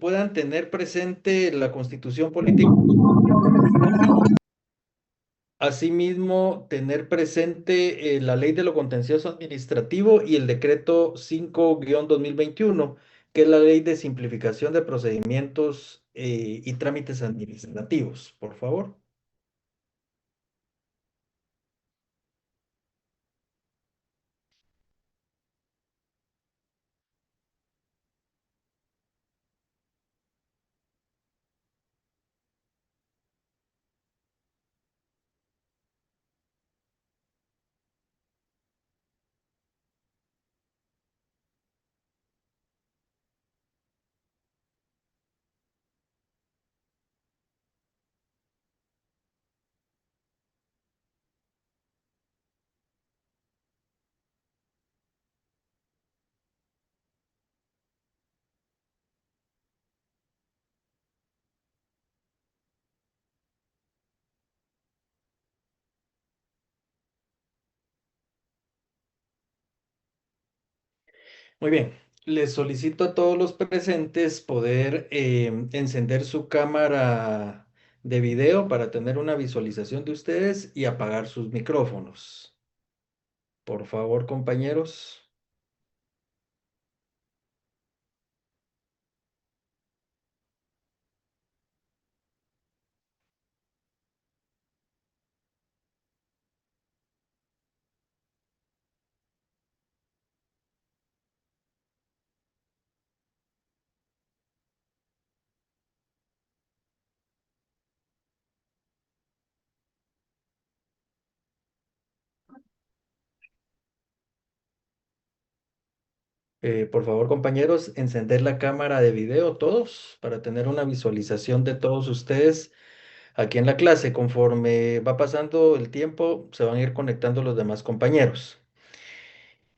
puedan tener presente la Constitución Política. Asimismo, tener presente la Ley de lo Contencioso Administrativo y el Decreto 5-2021, que es la Ley de Simplificación de Procedimientos y Trámites Administrativos. Por favor. Muy bien. Les solicito a todos los presentes poder encender su cámara de video para tener una visualización de ustedes y apagar sus micrófonos. Por favor, compañeros. Por favor, compañeros, encender la cámara de video todos para tener una visualización de todos ustedes aquí en la clase. Conforme va pasando el tiempo, se van a ir conectando los demás compañeros.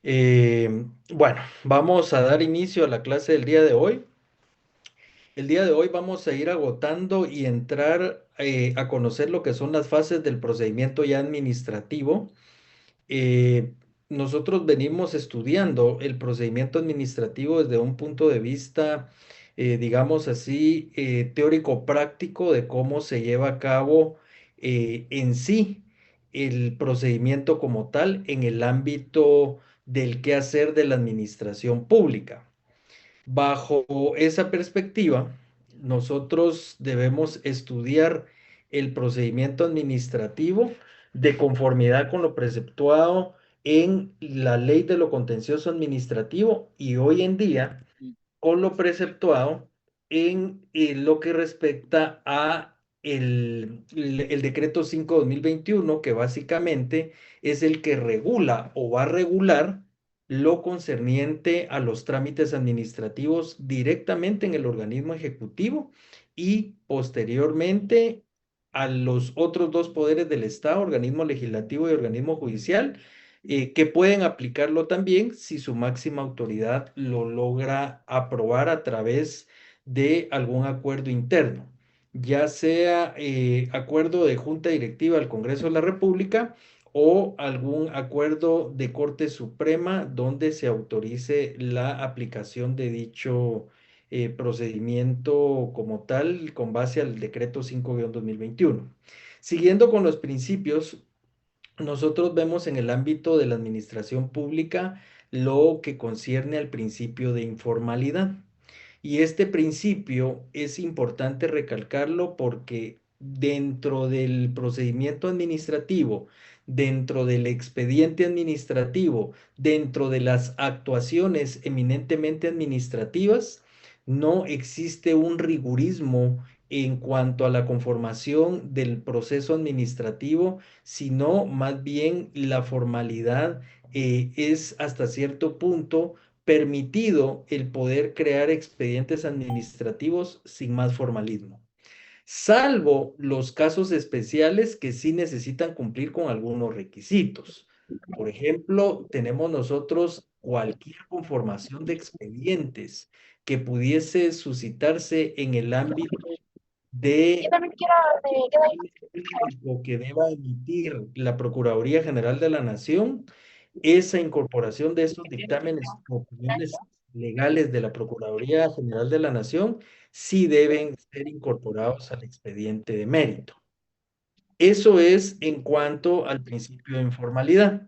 Bueno, vamos a dar inicio a la clase del día de hoy. El día de hoy vamos a ir agotando y entrar a conocer lo que son las fases del procedimiento ya administrativo. eh, Nosotros venimos estudiando el procedimiento administrativo desde un punto de vista, digamos así, teórico-práctico de cómo se lleva a cabo en sí el procedimiento como tal en el ámbito del quehacer de la administración pública. Bajo esa perspectiva, nosotros debemos estudiar el procedimiento administrativo de conformidad con lo preceptuado en la Ley de lo Contencioso Administrativo y hoy en día con lo preceptuado en lo que respecta a el decreto 5-2021, que básicamente es el que regula o va a regular lo concerniente a los trámites administrativos directamente en el organismo ejecutivo y posteriormente a los otros dos poderes del Estado, organismo legislativo y organismo judicial, que pueden aplicarlo también si su máxima autoridad lo logra aprobar a través de algún acuerdo interno, ya sea acuerdo de Junta Directiva del Congreso de la República o algún acuerdo de Corte Suprema donde se autorice la aplicación de dicho procedimiento como tal con base al decreto 5-2021. Siguiendo con los principios, nosotros vemos en el ámbito de la administración pública lo que concierne al principio de informalidad. Y este principio es importante recalcarlo porque dentro del procedimiento administrativo, dentro del expediente administrativo, dentro de las actuaciones eminentemente administrativas, no existe un rigurismo en cuanto a la conformación del proceso administrativo, sino más bien la formalidad es hasta cierto punto permitido el poder crear expedientes administrativos sin más formalismo, salvo los casos especiales que sí necesitan cumplir con algunos requisitos. Por ejemplo, tenemos nosotros cualquier conformación de expedientes que pudiese suscitarse en el ámbito Yo de también quiero de o que deba emitir la Procuraduría General de la Nación, esa incorporación de estos dictámenes, opiniones legales de la Procuraduría General de la Nación sí deben ser incorporados al expediente de mérito. Eso es en cuanto al principio de informalidad.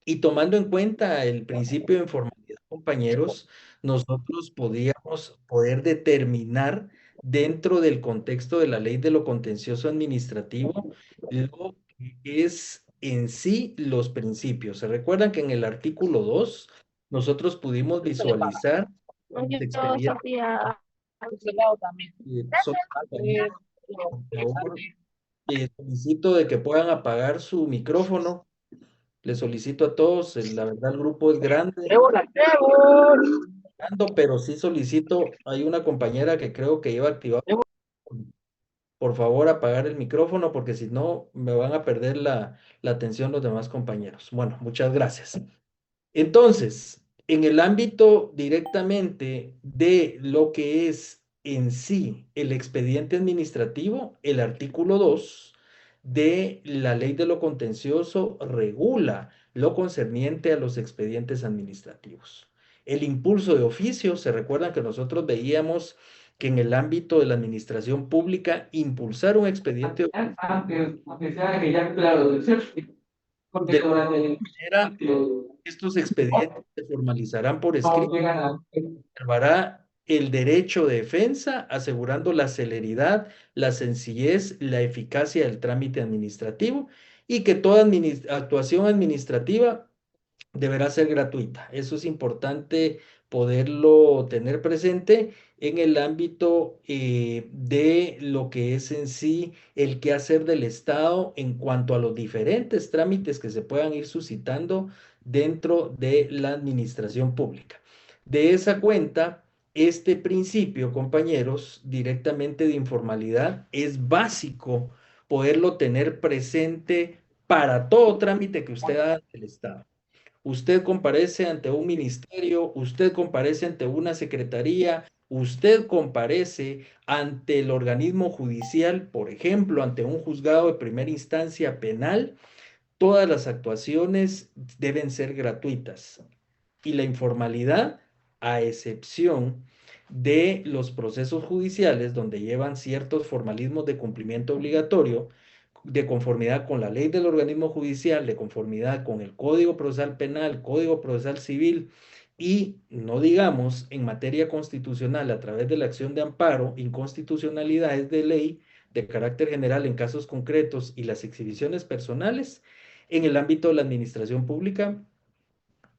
Y tomando en cuenta el principio de informalidad, compañeros, nosotros podíamos poder determinar dentro del contexto de la ley de lo contencioso administrativo lo que es en sí los principios. Se recuerdan que en el artículo 2 nosotros pudimos Se le paga. visualizar los Yo, expedientes. Sofía, a ese lado también. Son Eh, compañeros, por favor, solicito de que puedan apagar su micrófono. Les solicito a todos, la verdad el grupo es grande, Trébol, trébol. pero sí solicito, hay una compañera que creo que lleva activado, por favor apagar el micrófono porque si no me van a perder la atención los demás compañeros. Bueno, muchas gracias. Entonces, en el ámbito directamente de lo que es en sí el expediente administrativo, el artículo 2 de la ley de lo contencioso regula lo concerniente a los expedientes administrativos. El impulso de oficio, se recuerdan que nosotros veíamos que en el ámbito de la administración pública, impulsar un expediente Aunque sea que ya, claro, porque de durante el manera, estos expedientes se formalizarán por no escrito, llegan a preservará el derecho de defensa, asegurando la celeridad, la sencillez, la eficacia del trámite administrativo y que toda actuación administrativa deberá ser gratuita. Eso es importante poderlo tener presente en el ámbito de lo que es en sí el quehacer del Estado en cuanto a los diferentes trámites que se puedan ir suscitando dentro de la administración pública. De esa cuenta, este principio, compañeros, directamente de informalidad, es básico poderlo tener presente para todo trámite que usted haga del Estado. Usted comparece ante un ministerio, usted comparece ante una secretaría, usted comparece ante el organismo judicial, por ejemplo, ante un juzgado de primera instancia penal, todas las actuaciones deben ser gratuitas y la informalidad, a excepción de los procesos judiciales donde llevan ciertos formalismos de cumplimiento obligatorio, de conformidad con la ley del organismo judicial, de conformidad con el Código Procesal Penal, Código Procesal Civil y, no digamos, en materia constitucional a través de la acción de amparo, inconstitucionalidades de ley de carácter general en casos concretos y las exhibiciones personales en el ámbito de la administración pública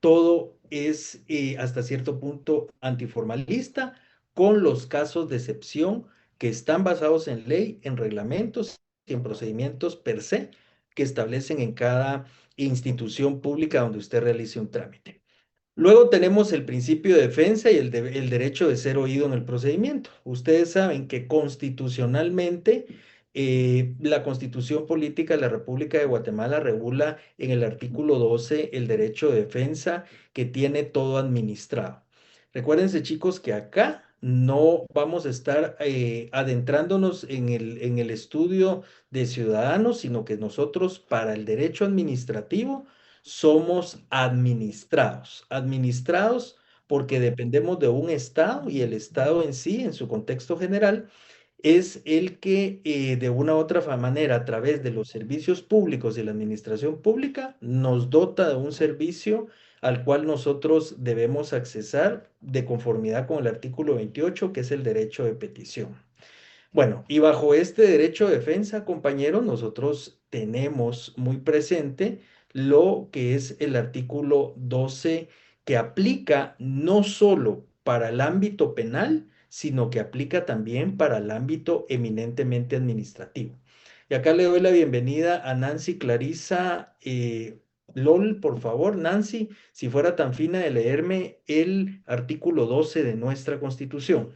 todo es hasta cierto punto antiformalista, con los casos de excepción que están basados en ley, en reglamentos y en procedimientos per se que establecen en cada institución pública donde usted realice un trámite. Luego tenemos el principio de defensa y el derecho de ser oído en el procedimiento. Ustedes saben que constitucionalmente la Constitución Política de la República de Guatemala regula en el artículo 12 el derecho de defensa que tiene todo administrado. Recuérdense, chicos, que acá no vamos a estar adentrándonos en el estudio de ciudadanos, sino que nosotros para el derecho administrativo somos administrados. Administrados porque dependemos de un Estado y el Estado en sí, en su contexto general, es el que de una u otra manera, a través de los servicios públicos y la administración pública, nos dota de un servicio al cual nosotros debemos accesar de conformidad con el artículo 28, que es el derecho de petición. Bueno, y bajo este derecho de defensa, compañeros, nosotros tenemos muy presente lo que es el artículo 12 que aplica no solo para el ámbito penal, sino que aplica también para el ámbito eminentemente administrativo. Y acá le doy la bienvenida a Nancy Clarisa LOL, por favor, Nancy, si fuera tan fina de leerme el artículo 12 de nuestra Constitución.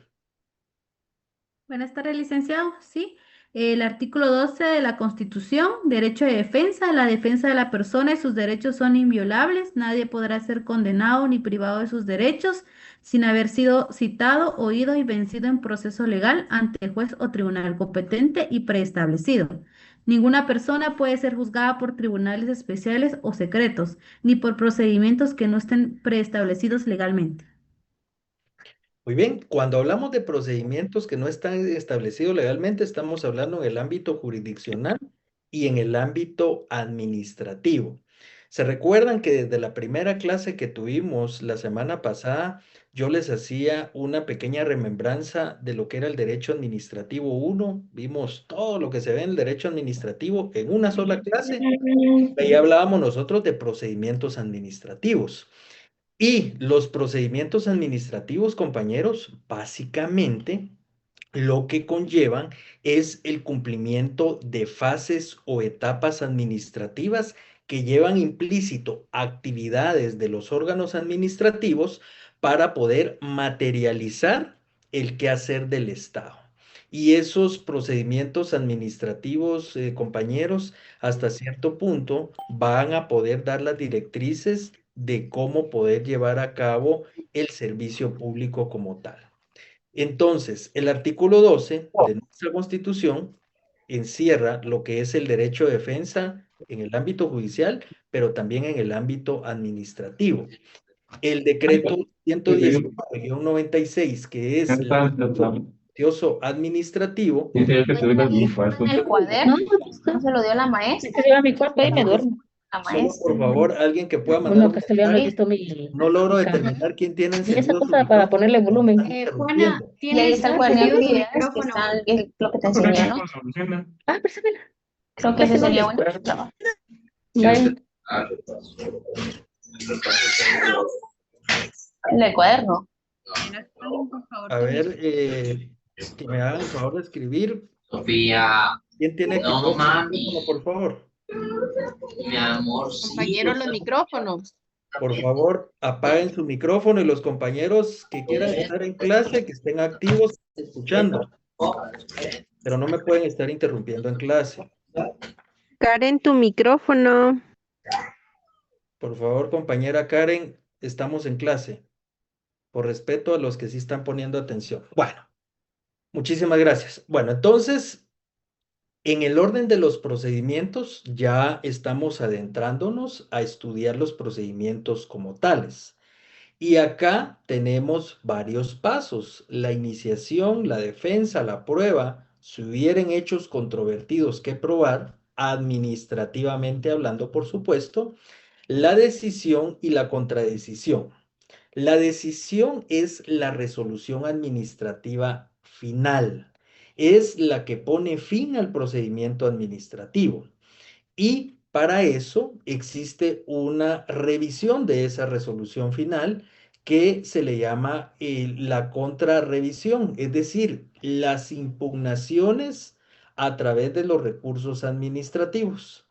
Buenas tardes, licenciado. Sí, el artículo 12 de la Constitución, derecho de defensa. La defensa de la persona y sus derechos son inviolables. Nadie podrá ser condenado ni privado de sus derechos sin haber sido citado, oído y vencido en proceso legal ante el juez o tribunal competente y preestablecido. Ninguna persona puede ser juzgada por tribunales especiales o secretos, ni por procedimientos que no estén preestablecidos legalmente. Muy bien, cuando hablamos de procedimientos que no están establecidos legalmente, estamos hablando en el ámbito jurisdiccional y en el ámbito administrativo. ¿Se recuerdan que desde la primera clase que tuvimos la semana pasada, yo les hacía una pequeña remembranza de lo que era el derecho administrativo uno? Vimos todo lo que se ve en el derecho administrativo en una sola clase. Ahí hablábamos nosotros de procedimientos administrativos. Y los procedimientos administrativos, compañeros, básicamente lo que conllevan es el cumplimiento de fases o etapas administrativas que llevan implícito actividades de los órganos administrativos para poder materializar el quehacer del Estado. Y esos procedimientos administrativos, compañeros, hasta cierto punto van a poder dar las directrices de cómo poder llevar a cabo el servicio público como tal. Entonces, el artículo 12 de nuestra Constitución encierra lo que es el derecho de defensa en el ámbito judicial, pero también en el ámbito administrativo. El decreto 119-96, que es el contencioso administrativo, En el cuaderno, no se lo dio la maestra. Se iba a mi cuarto y me duermo. La solo maestra. por favor, alguien que pueda mandar Bueno, un que estoy viendo, he mensaje. visto mi, No logro mi cama. determinar quién tiene Y esa encendido su cosa para micrófono. ponerle volumen. Están Juana, interrumpiendo. Y ahí está el cuaderno de actividades que está lo que te enseñé, ¿no? Ah, préstamela. Creo que ese sería bueno trabajo. Vaya. El del cuaderno. A ver, que me hagan el favor de escribir. Sofía, ¿Quién tiene no, activado su mami. micrófono, por favor? mi amor, sí. Compañeros, los micrófonos. Por favor, apaguen su micrófono y los compañeros que quieran estar en clase, que estén activos escuchando, pero no me pueden estar interrumpiendo en clase. Karen, tu micrófono. Por favor, compañera Karen, estamos en clase. Por respeto a los que sí están poniendo atención. Bueno, muchísimas gracias. Bueno, entonces, en el orden de los procedimientos, ya estamos adentrándonos a estudiar los procedimientos como tales. Y acá tenemos varios pasos: la iniciación, la defensa, la prueba, si hubieren hechos controvertidos que probar, administrativamente hablando, por supuesto, la decisión y la contradecisión. La decisión es la resolución administrativa final, es la que pone fin al procedimiento administrativo. Y para eso existe una revisión de esa resolución final que se le llama la contrarrevisión, es decir, las impugnaciones a través de los recursos administrativos.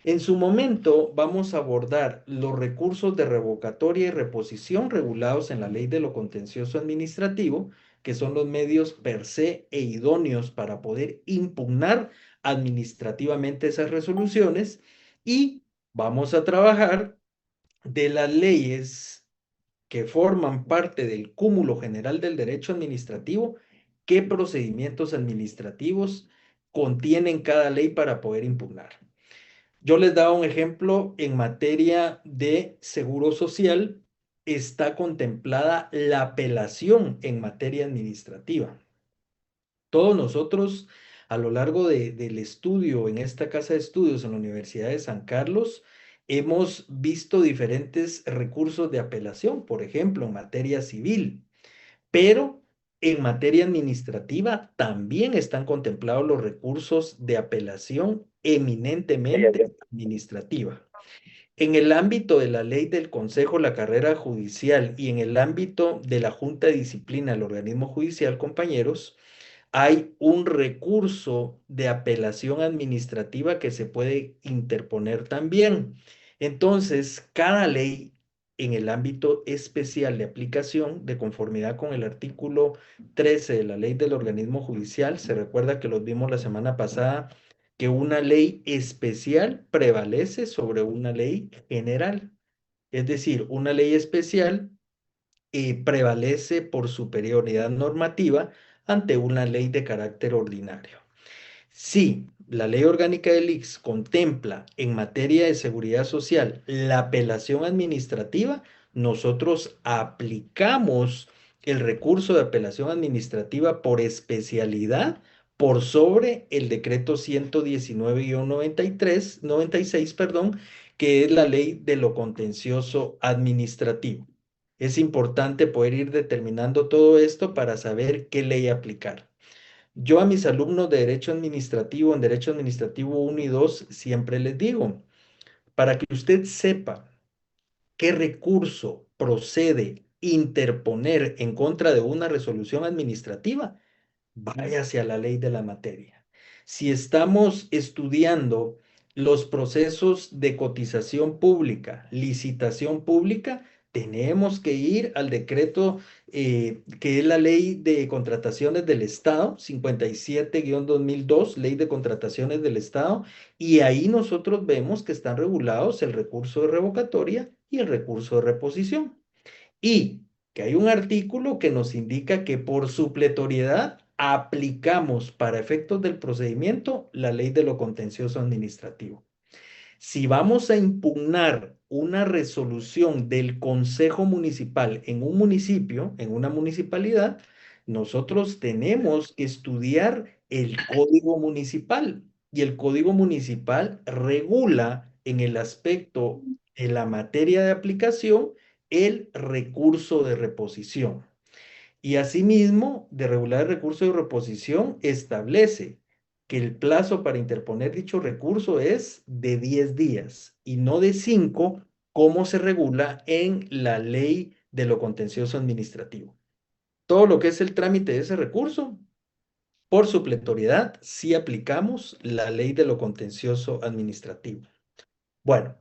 En su momento vamos a abordar los recursos de revocatoria y reposición regulados en la Ley de lo Contencioso Administrativo, que son los medios per se e idóneos para poder impugnar administrativamente esas resoluciones, y vamos a trabajar de las leyes que forman parte del cúmulo general del derecho administrativo, qué procedimientos administrativos contienen cada ley para poder impugnar. Yo les daba un ejemplo en materia de seguro social. Está contemplada la apelación en materia administrativa. Todos nosotros, a lo largo del estudio en esta casa de estudios en la Universidad de San Carlos, hemos visto diferentes recursos de apelación, por ejemplo, en materia civil, pero en materia administrativa también están contemplados los recursos de apelación eminentemente administrativa. En el ámbito de la ley del Consejo, la carrera judicial, y en el ámbito de la Junta de Disciplina del organismo judicial, compañeros, hay un recurso de apelación administrativa que se puede interponer también. Entonces, cada ley en el ámbito especial de aplicación, de conformidad con el artículo 13 de la ley del organismo judicial, se recuerda que los vimos la semana pasada, que una ley especial prevalece sobre una ley general. Es decir, una ley especial prevalece por superioridad normativa ante una ley de carácter ordinario. Si la ley orgánica del ICS contempla en materia de seguridad social la apelación administrativa, nosotros aplicamos el recurso de apelación administrativa por especialidad por sobre el decreto 119-96, perdón, que es la ley de lo contencioso administrativo. Es importante poder ir determinando todo esto para saber qué ley aplicar. Yo a mis alumnos de Derecho Administrativo, en Derecho Administrativo 1 y 2, siempre les digo, para que usted sepa qué recurso procede interponer en contra de una resolución administrativa, váyase a la ley de la materia. Si estamos estudiando los procesos de cotización pública, licitación pública, tenemos que ir al decreto que es la ley de contrataciones del Estado, 57-2002, ley de contrataciones del Estado, y ahí nosotros vemos que están regulados el recurso de revocatoria y el recurso de reposición. Y que hay un artículo que nos indica que por supletoriedad aplicamos para efectos del procedimiento la ley de lo contencioso administrativo. Si vamos a impugnar una resolución del Consejo Municipal en un municipio, en una municipalidad, nosotros tenemos que estudiar el Código Municipal. Y el Código Municipal regula en el aspecto de la materia de aplicación el recurso de reposición. Y asimismo, de regular el recurso de reposición, establece que el plazo para interponer dicho recurso es de 10 días y no de 5, como se regula en la ley de lo contencioso administrativo. Todo lo que es el trámite de ese recurso, por supletoriedad, sí aplicamos la ley de lo contencioso administrativo. Bueno,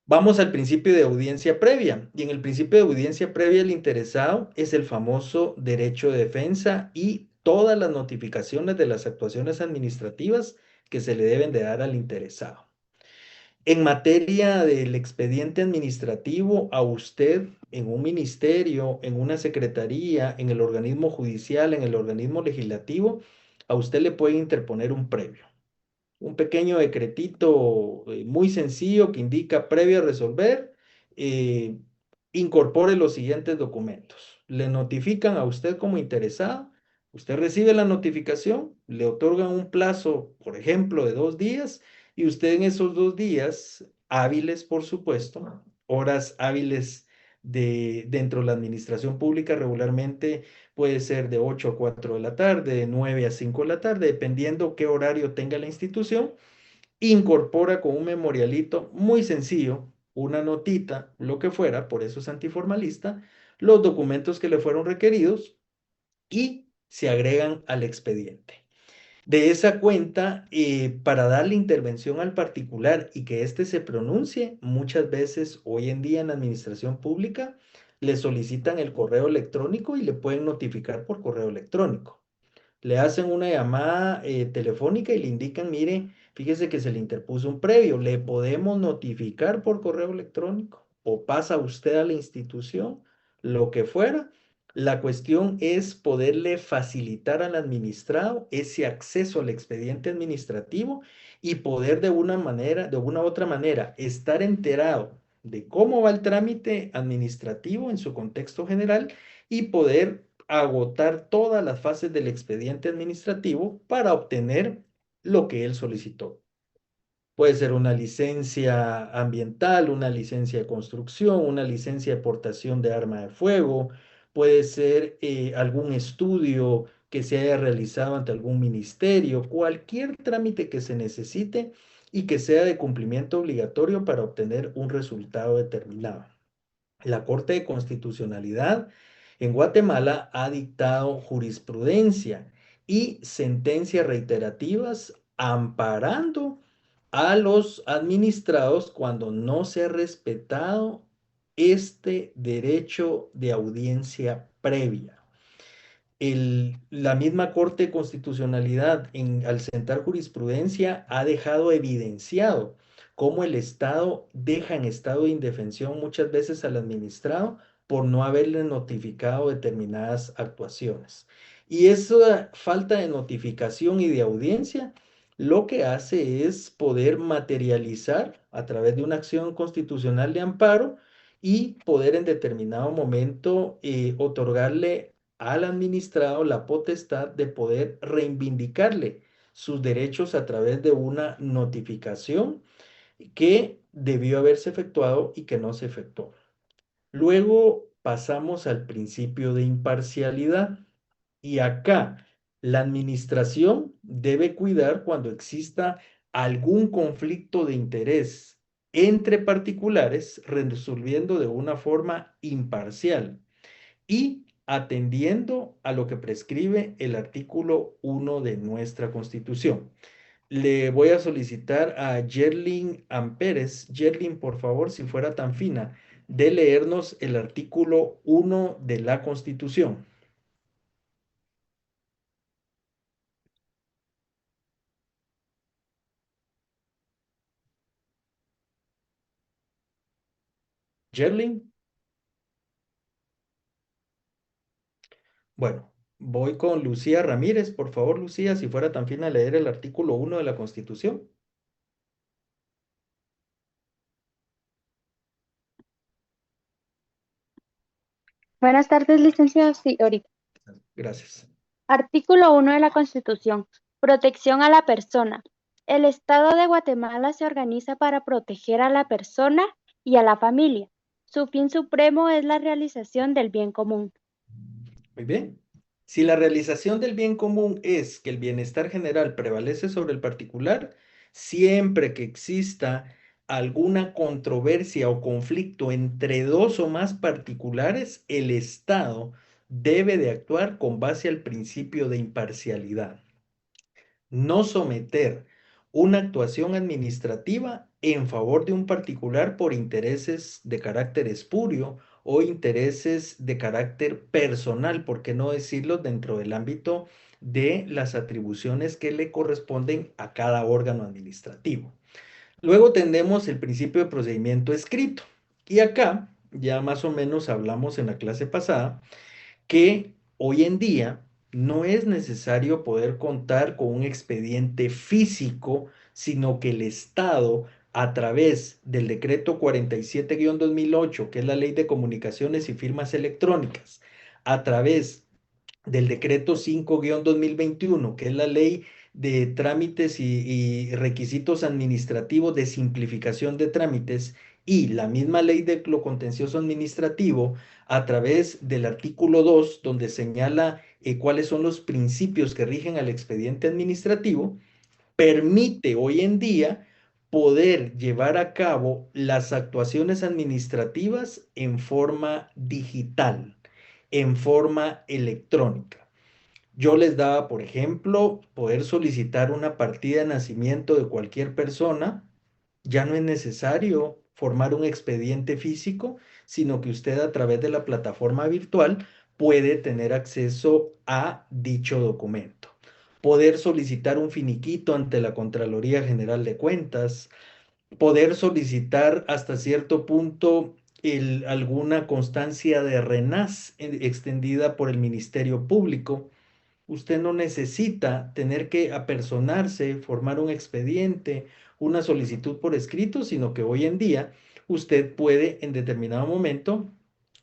vamos al principio de audiencia previa. Y en el principio de audiencia previa, el interesado es el famoso derecho de defensa y todas las notificaciones de las actuaciones administrativas que se le deben de dar al interesado. En materia del expediente administrativo, a usted en un ministerio, en una secretaría, en el organismo judicial, en el organismo legislativo, a usted le puede interponer un previo. Un pequeño decretito muy sencillo que indica previo a resolver, eh, incorpore los siguientes documentos. Le notifican a usted como interesado, usted recibe la notificación, le otorgan un plazo, por ejemplo, de 2 días, y usted en esos 2 días, hábiles, por supuesto, horas hábiles dentro de la administración pública regularmente puede ser de 8 a 4 de la tarde, de 9 a 5 de la tarde, dependiendo qué horario tenga la institución. Incorpora con un memorialito muy sencillo, una notita, lo que fuera, por eso es antiformalista, los documentos que le fueron requeridos y se agregan al expediente. De esa cuenta, para darle intervención al particular y que éste se pronuncie, muchas veces hoy en día en la administración pública le solicitan el correo electrónico y le pueden notificar por correo electrónico. Le hacen una llamada telefónica y le indican, mire, fíjese que se le interpuso un previo, le podemos notificar por correo electrónico o pasa usted a la institución, lo que fuera. La cuestión es poderle facilitar al administrado ese acceso al expediente administrativo y poder de una manera, de una u otra manera, estar enterado de cómo va el trámite administrativo en su contexto general y poder agotar todas las fases del expediente administrativo para obtener lo que él solicitó. Puede ser una licencia ambiental, una licencia de construcción, una licencia de portación de arma de fuego, puede ser algún estudio que se haya realizado ante algún ministerio, cualquier trámite que se necesite y que sea de cumplimiento obligatorio para obtener un resultado determinado. La Corte de Constitucionalidad en Guatemala ha dictado jurisprudencia y sentencias reiterativas amparando a los administrados cuando no se ha respetado este derecho de audiencia previa. La misma Corte de Constitucionalidad, al sentar jurisprudencia, ha dejado evidenciado cómo el Estado deja en estado de indefensión muchas veces al administrado por no haberle notificado determinadas actuaciones. Y esa falta de notificación y de audiencia lo que hace es poder materializar a través de una acción constitucional de amparo y poder en determinado momento otorgarle al administrado la potestad de poder reivindicarle sus derechos a través de una notificación que debió haberse efectuado y que no se efectuó. Luego pasamos al principio de imparcialidad y acá la administración debe cuidar cuando exista algún conflicto de interés entre particulares, resolviendo de una forma imparcial y atendiendo a lo que prescribe el artículo 1 de nuestra Constitución. Le voy a solicitar a Yerlin Amperes. Yerlin, por favor, si fuera tan fina, de leernos el artículo 1 de la Constitución. Yerlin. Bueno, voy con Lucía Ramírez. Por favor, Lucía, si fuera tan fina, leer el artículo 1 de la Constitución. Buenas tardes, licenciado. Sí, ahorita. Gracias. Artículo 1 de la Constitución. Protección a la persona. El Estado de Guatemala se organiza para proteger a la persona y a la familia. Su fin supremo es la realización del bien común. Muy bien. Si la realización del bien común es que el bienestar general prevalece sobre el particular, siempre que exista alguna controversia o conflicto entre dos o más particulares, el Estado debe de actuar con base al principio de imparcialidad. No someter una actuación administrativa en favor de un particular por intereses de carácter espurio o intereses de carácter personal, por qué no decirlo, dentro del ámbito de las atribuciones que le corresponden a cada órgano administrativo. Luego tenemos el principio de procedimiento escrito. Y acá ya más o menos hablamos en la clase pasada que hoy en día no es necesario poder contar con un expediente físico, sino que el Estado, a través del decreto 47-2008, que es la Ley de Comunicaciones y Firmas Electrónicas, a través del decreto 5-2021, que es la Ley de Trámites y Requisitos Administrativos de Simplificación de Trámites, y la misma Ley de lo Contencioso Administrativo, a través del artículo 2, donde señala cuáles son los principios que rigen al expediente administrativo, permite hoy en día poder llevar a cabo las actuaciones administrativas en forma digital, en forma electrónica. Yo les daba, por ejemplo, poder solicitar una partida de nacimiento de cualquier persona. Ya no es necesario formar un expediente físico, sino que usted a través de la plataforma virtual puede tener acceso a dicho documento. Poder solicitar un finiquito ante la Contraloría General de Cuentas, poder solicitar hasta cierto punto alguna constancia de RENAS extendida por el Ministerio Público. Usted no necesita tener que apersonarse, formar un expediente, una solicitud por escrito, sino que hoy en día usted puede en determinado momento,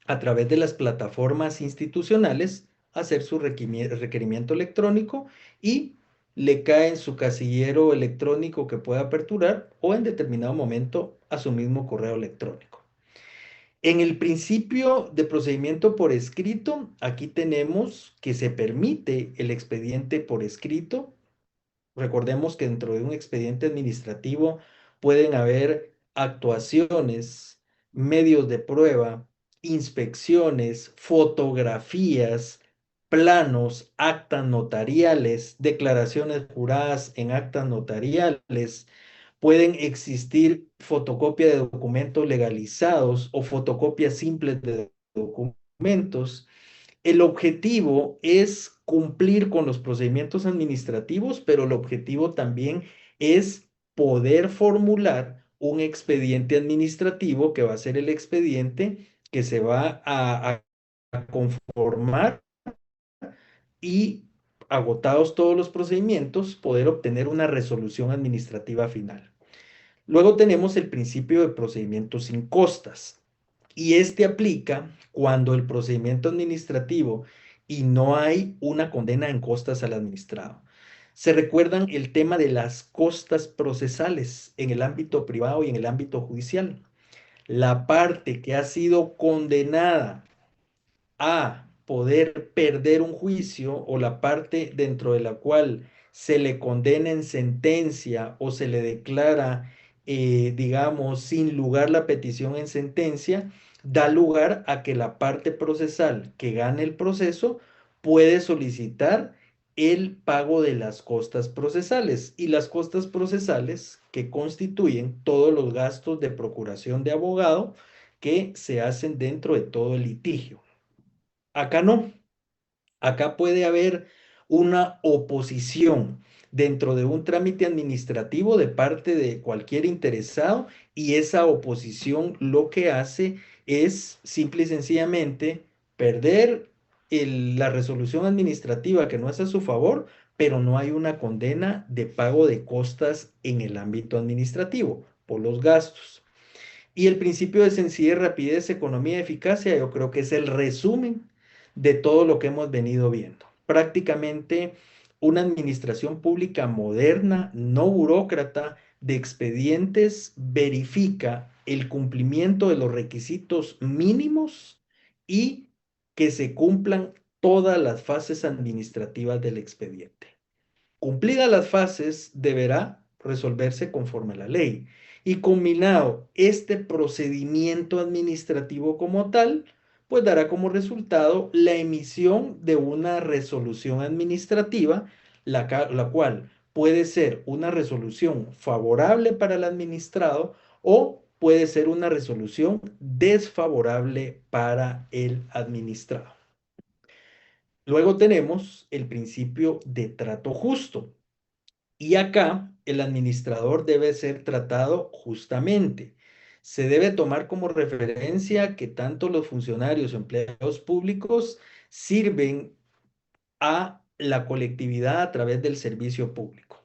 a través de las plataformas institucionales, hacer su requerimiento electrónico y le cae en su casillero electrónico que pueda aperturar o en determinado momento a su mismo correo electrónico. En el principio de procedimiento por escrito, aquí tenemos que se permite el expediente por escrito. Recordemos que dentro de un expediente administrativo pueden haber actuaciones, medios de prueba, inspecciones, fotografías, planos, actas notariales, declaraciones juradas en actas notariales. Pueden existir fotocopia de documentos legalizados o fotocopias simples de documentos. El objetivo es cumplir con los procedimientos administrativos, pero el objetivo también es poder formular un expediente administrativo que va a ser el expediente que se va a conformar y, agotados todos los procedimientos, poder obtener una resolución administrativa final. Luego tenemos el principio de procedimiento sin costas. Y este aplica cuando el procedimiento administrativo y no hay una condena en costas al administrado. ¿Se recuerdan el tema de las costas procesales en el ámbito privado y en el ámbito judicial? La parte que ha sido condenada a poder perder un juicio o la parte dentro de la cual se le condena en sentencia o se le declara, digamos, sin lugar la petición en sentencia, da lugar a que la parte procesal que gane el proceso puede solicitar el pago de las costas procesales y las costas procesales que constituyen todos los gastos de procuración de abogado que se hacen dentro de todo el litigio. Acá no. Acá puede haber una oposición dentro de un trámite administrativo de parte de cualquier interesado y esa oposición lo que hace es simple y sencillamente perder la resolución administrativa que no es a su favor, pero no hay una condena de pago de costas en el ámbito administrativo por los gastos. Y el principio de sencillez, rapidez, economía y eficacia, yo creo que es el resumen de todo lo que hemos venido viendo. Prácticamente una administración pública moderna, no burócrata, de expedientes, verifica el cumplimiento de los requisitos mínimos y que se cumplan todas las fases administrativas del expediente. Cumplidas las fases, deberá resolverse conforme a la ley. Y combinado este procedimiento administrativo como tal, pues dará como resultado la emisión de una resolución administrativa, la cual puede ser una resolución favorable para el administrado o puede ser una resolución desfavorable para el administrado. Luego tenemos el principio de trato justo. Y acá el administrador debe ser tratado justamente. Se debe tomar como referencia que tanto los funcionarios o empleados públicos sirven a la colectividad a través del servicio público.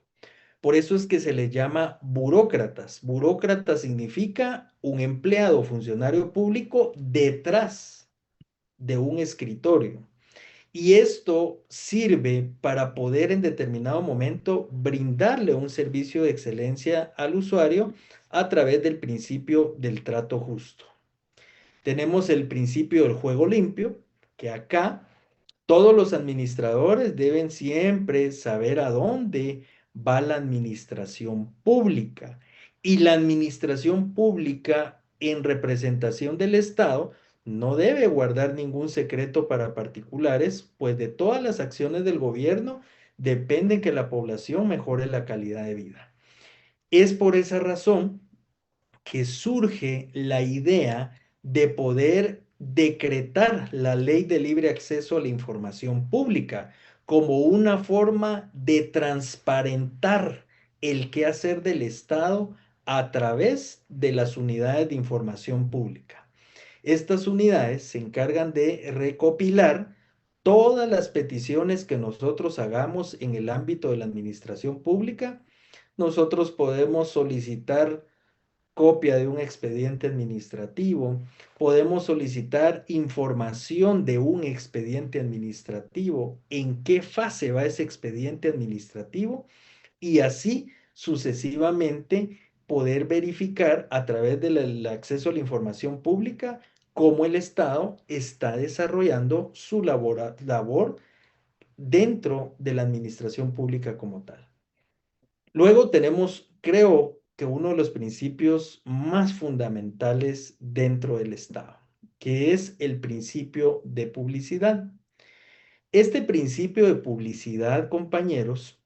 Por eso es que se les llama burócratas. Burócrata significa un empleado o funcionario público detrás de un escritorio. Y esto sirve para poder en determinado momento brindarle un servicio de excelencia al usuario a través del principio del trato justo. Tenemos el principio del juego limpio, que acá todos los administradores deben siempre saber a dónde va la administración pública. Y la administración pública en representación del Estado no debe guardar ningún secreto para particulares, pues de todas las acciones del gobierno depende que la población mejore la calidad de vida. Es por esa razón que surge la idea de poder decretar la ley de libre acceso a la información pública como una forma de transparentar el quehacer del Estado a través de las unidades de información pública. Estas unidades se encargan de recopilar todas las peticiones que nosotros hagamos en el ámbito de la administración pública. Nosotros podemos solicitar copia de un expediente administrativo, podemos solicitar información de un expediente administrativo, en qué fase va ese expediente administrativo y así sucesivamente poder verificar a través del acceso a la información pública cómo el Estado está desarrollando su labor dentro de la administración pública como tal. Luego tenemos, creo que uno de los principios más fundamentales dentro del Estado, que es el principio de publicidad. Este principio de publicidad, compañeros,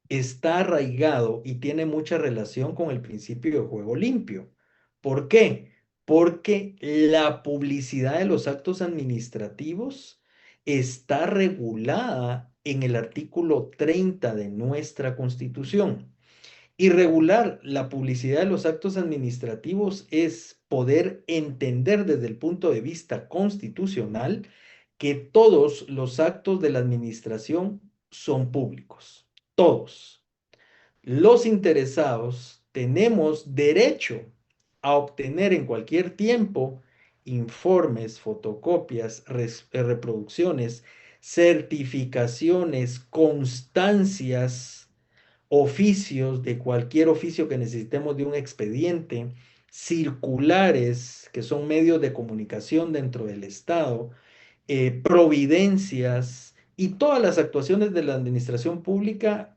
está arraigado y tiene mucha relación con el principio de juego limpio. ¿Por qué? Porque la publicidad de los actos administrativos está regulada en el artículo 30 de nuestra Constitución. Y regular la publicidad de los actos administrativos es poder entender desde el punto de vista constitucional que todos los actos de la administración son públicos. Todos. Los interesados tenemos derecho a obtener en cualquier tiempo informes, fotocopias, reproducciones certificaciones, constancias, oficios de cualquier oficio que necesitemos de un expediente, circulares, que son medios de comunicación dentro del Estado, providencias y todas las actuaciones de la administración pública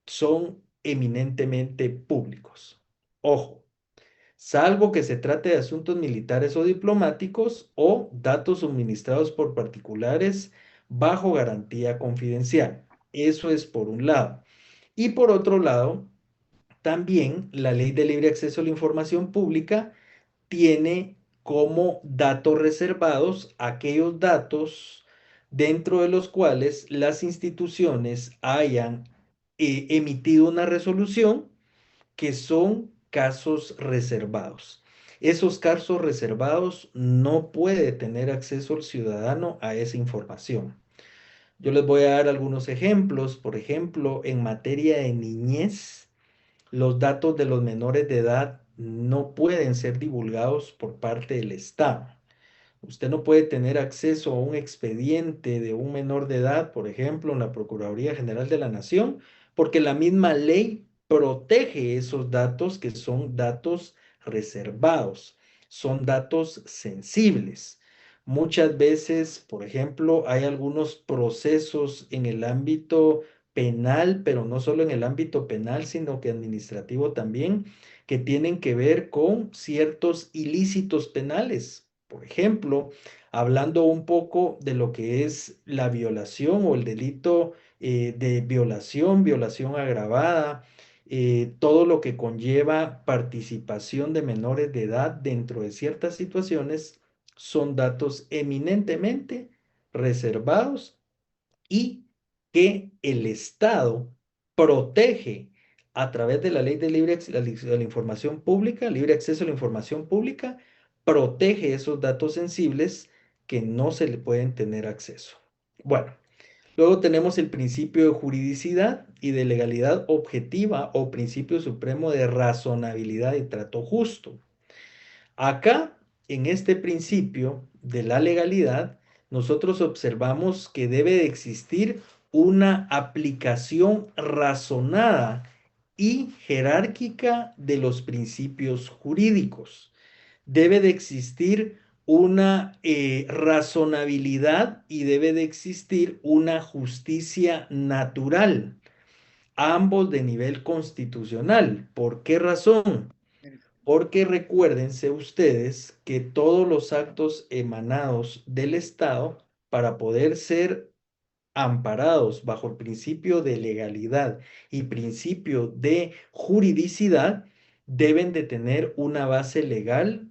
son eminentemente públicos. Ojo, salvo que se trate de asuntos militares o diplomáticos o datos suministrados por particulares bajo garantía confidencial. Eso es por un lado. Y por otro lado, también la Ley de Libre Acceso a la Información Pública tiene como datos reservados aquellos datos dentro de los cuales las instituciones hayan emitido una resolución que son casos reservados. Esos casos reservados no puede tener acceso el ciudadano a esa información. Yo les voy a dar algunos ejemplos. Por ejemplo, en materia de niñez, los datos de los menores de edad no pueden ser divulgados por parte del Estado. Usted no puede tener acceso a un expediente de un menor de edad, por ejemplo, en la Procuraduría General de la Nación, porque la misma ley protege esos datos que son datos reservados, son datos sensibles. Muchas veces, por ejemplo, hay algunos procesos en el ámbito penal, pero no solo en el ámbito penal, sino que administrativo también, que tienen que ver con ciertos ilícitos penales. Por ejemplo, hablando un poco de lo que es la violación o el delito de violación, violación agravada, todo lo que conlleva participación de menores de edad dentro de ciertas situaciones, son datos eminentemente reservados y que el Estado protege a través de la ley de a la información pública, libre acceso a la información pública, protege esos datos sensibles que no se le pueden tener acceso. Bueno, luego tenemos el principio de juridicidad y de legalidad objetiva o principio supremo de razonabilidad y trato justo. Acá, en este principio de la legalidad, nosotros observamos que debe de existir una aplicación razonada y jerárquica de los principios jurídicos. Debe de existir una razonabilidad y debe de existir una justicia natural, ambos de nivel constitucional. ¿Por qué razón? Porque recuérdense ustedes que todos los actos emanados del Estado, para poder ser amparados bajo el principio de legalidad y principio de juridicidad, deben de tener una base legal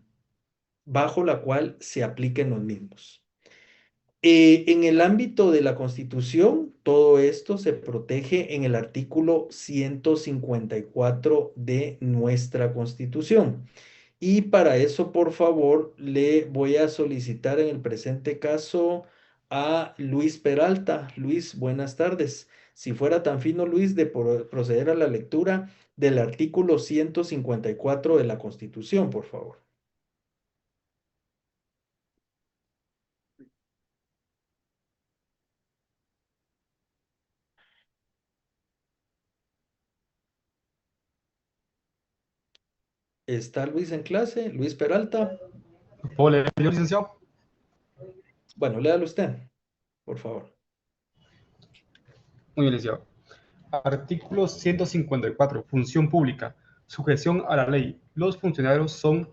bajo la cual se apliquen los mismos. En el ámbito de la Constitución, todo esto se protege en el artículo 154 de nuestra Constitución. Y para eso, por favor, le voy a solicitar en el presente caso a Luis Peralta. Luis, buenas tardes. Si fuera tan fino, Luis, de proceder a la lectura del artículo 154 de la Constitución, por favor. ¿Está Luis en clase? Luis Peralta. ¿Puedo leer, señor licenciado? Bueno, léalo usted, por favor. Muy bien, licenciado. Artículo 154. Función pública. Sujeción a la ley. Los funcionarios son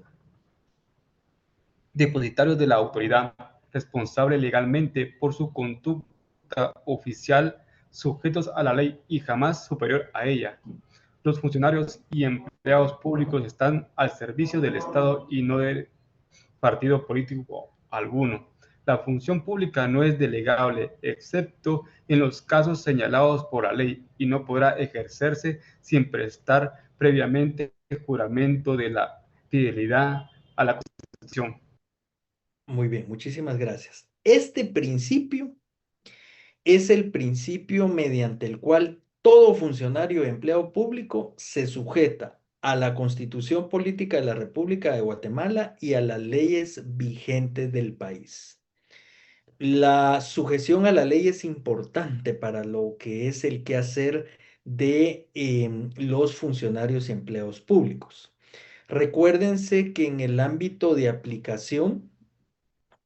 depositarios de la autoridad, responsable legalmente por su conducta oficial, sujetos a la ley y jamás superior a ella. Los funcionarios y empleados públicos están al servicio del Estado y no del partido político alguno. La función pública no es delegable, excepto en los casos señalados por la ley, y no podrá ejercerse sin prestar previamente el juramento de la fidelidad a la Constitución. Muy bien, muchísimas gracias. Este principio es el principio mediante el cual todo funcionario y empleado público se sujeta a la Constitución Política de la República de Guatemala y a las leyes vigentes del país. La sujeción a la ley es importante para lo que es el quehacer de los funcionarios y empleados públicos. Recuérdense que en el ámbito de aplicación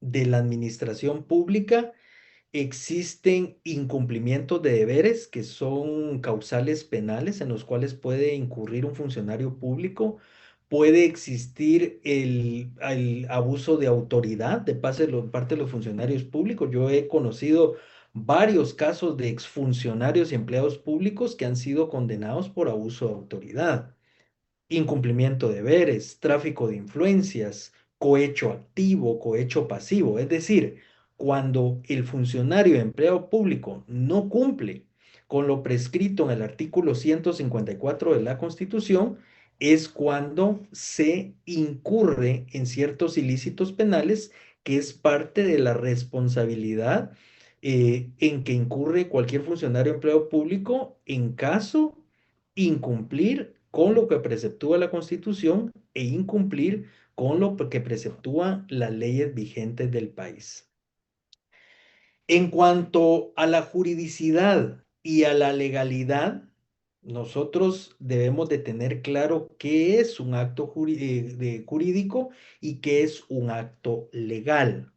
de la administración pública existen incumplimientos de deberes que son causales penales en los cuales puede incurrir un funcionario público. Puede existir el abuso de autoridad de parte de los funcionarios públicos. Yo he conocido varios casos de exfuncionarios y empleados públicos que han sido condenados por abuso de autoridad, incumplimiento de deberes, tráfico de influencias, cohecho activo, cohecho pasivo. Es decir, cuando el funcionario o empleado público no cumple con lo prescrito en el artículo 154 de la Constitución, es cuando se incurre en ciertos ilícitos penales, que es parte de la responsabilidad en que incurre cualquier funcionario o empleado público en caso incumplir con lo que preceptúa la Constitución e incumplir con lo que preceptúan las leyes vigentes del país. En cuanto a la juridicidad y a la legalidad, nosotros debemos de tener claro qué es un acto jurídico y qué es un acto legal.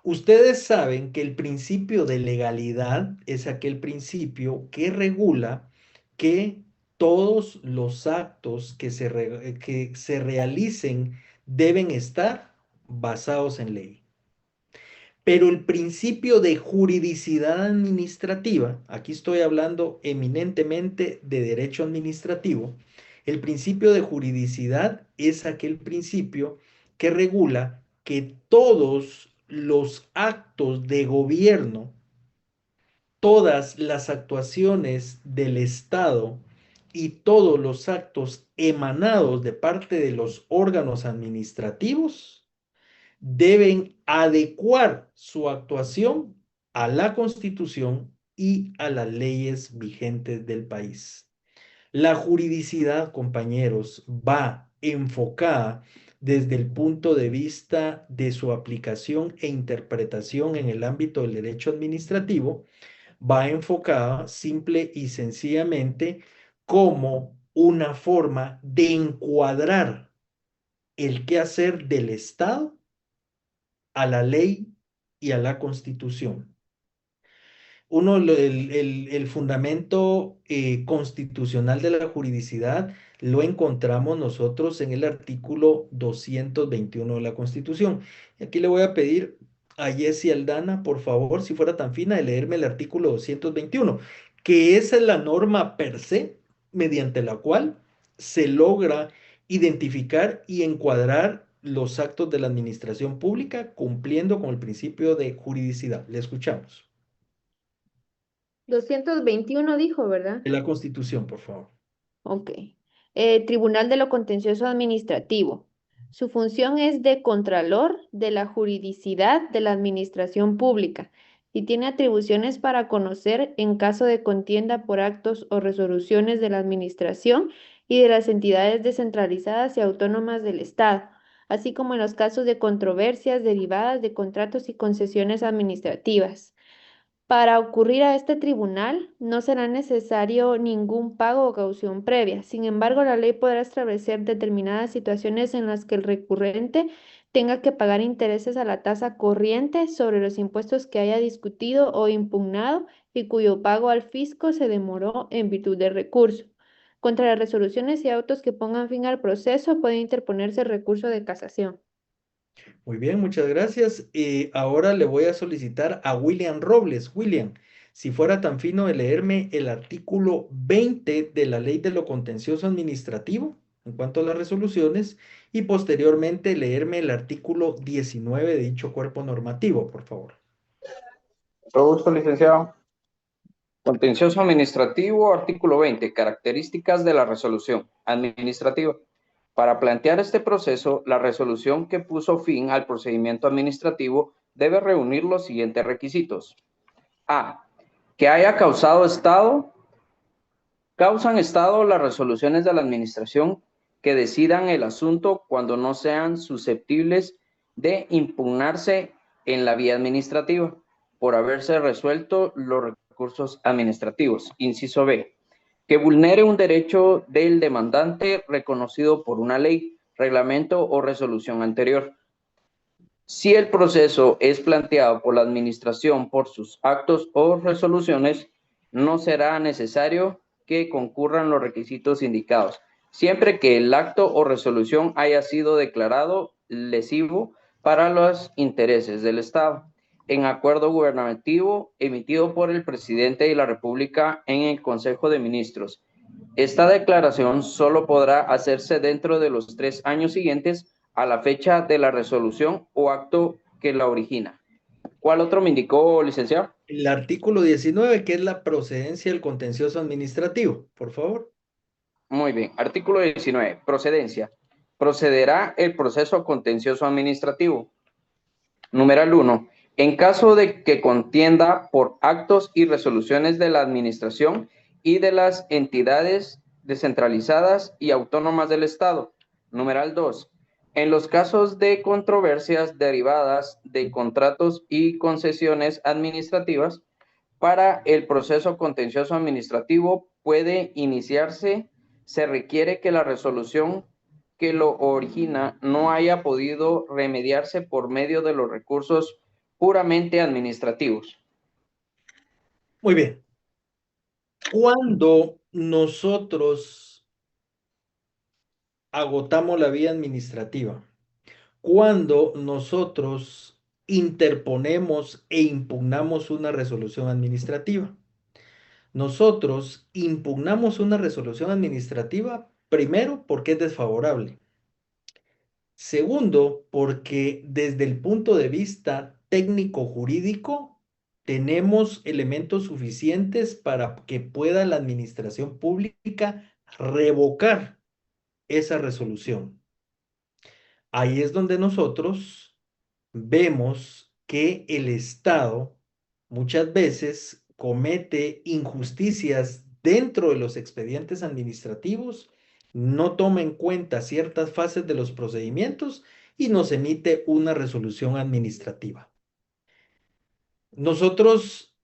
Ustedes saben que el principio de legalidad es aquel principio que regula que todos los actos que se realicen deben estar basados en ley. Pero el principio de juridicidad administrativa, aquí estoy hablando eminentemente de derecho administrativo, el principio de juridicidad es aquel principio que regula que todos los actos de gobierno, todas las actuaciones del Estado y todos los actos emanados de parte de los órganos administrativos deben adecuar su actuación a la Constitución y a las leyes vigentes del país. La juridicidad, compañeros, va enfocada desde el punto de vista de su aplicación e interpretación en el ámbito del derecho administrativo, va enfocada simple y sencillamente como una forma de encuadrar el quehacer del Estado a la ley y a la Constitución. El fundamento constitucional de la juridicidad lo encontramos nosotros en el artículo 221 de la Constitución. Y aquí le voy a pedir a Jessie Aldana, por favor, si fuera tan fina, de leerme el artículo 221, que esa es la norma per se mediante la cual se logra identificar y encuadrar los actos de la administración pública cumpliendo con el principio de juridicidad. Le escuchamos. 221 dijo, ¿verdad? De la Constitución, por favor. Ok. Tribunal de lo Contencioso Administrativo. Su función es de contralor de la juridicidad de la administración pública y tiene atribuciones para conocer en caso de contienda por actos o resoluciones de la administración y de las entidades descentralizadas y autónomas del Estado, así como en los casos de controversias derivadas de contratos y concesiones administrativas. Para ocurrir a este tribunal no será necesario ningún pago o caución previa. Sin embargo, la ley podrá establecer determinadas situaciones en las que el recurrente tenga que pagar intereses a la tasa corriente sobre los impuestos que haya discutido o impugnado y cuyo pago al fisco se demoró en virtud del recurso. Contra las resoluciones y autos que pongan fin al proceso puede interponerse recurso de casación. Muy bien, muchas gracias. Ahora le voy a solicitar a William Robles. William, si fuera tan fino de leerme el artículo 20 de la Ley de lo Contencioso Administrativo en cuanto a las resoluciones y posteriormente leerme el artículo 19 de dicho cuerpo normativo, por favor. Todo gusto, licenciado. Contencioso administrativo, artículo 20, características de la resolución administrativa. Para plantear este proceso, la resolución que puso fin al procedimiento administrativo debe reunir los siguientes requisitos. A. Que haya causan estado las resoluciones de la administración que decidan el asunto cuando no sean susceptibles de impugnarse en la vía administrativa. por haberse resuelto los recursos administrativos. Inciso B, que vulnere un derecho del demandante reconocido por una ley, reglamento o resolución anterior. Si el proceso es planteado por la administración por sus actos o resoluciones, no será necesario que concurran los requisitos indicados, siempre que el acto o resolución haya sido declarado lesivo para los intereses del Estado, en acuerdo gubernativo emitido por el presidente de la República en el Consejo de Ministros. Esta declaración solo podrá hacerse dentro de los 3 años siguientes a la fecha de la resolución o acto que la origina. ¿Cuál otro me indicó, licenciado? El artículo 19, que es la procedencia del contencioso administrativo, por favor. Muy bien. Artículo 19, procedencia. Procederá el proceso contencioso administrativo. Numeral 1. En caso de que contienda por actos y resoluciones de la administración y de las entidades descentralizadas y autónomas del Estado. Numeral 2. En los casos de controversias derivadas de contratos y concesiones administrativas, para el proceso contencioso administrativo puede iniciarse, se requiere que la resolución que lo origina no haya podido remediarse por medio de los recursos puramente administrativos. Muy bien. Cuando nosotros agotamos la vía administrativa, cuando nosotros interponemos e impugnamos una resolución administrativa, nosotros impugnamos una resolución administrativa, primero, porque es desfavorable. Segundo, porque desde el punto de vista técnico-jurídico tenemos elementos suficientes para que pueda la administración pública revocar esa resolución. Ahí es donde nosotros vemos que el Estado muchas veces comete injusticias dentro de los expedientes administrativos, no toma en cuenta ciertas fases de los procedimientos y nos emite una resolución administrativa. Nosotros,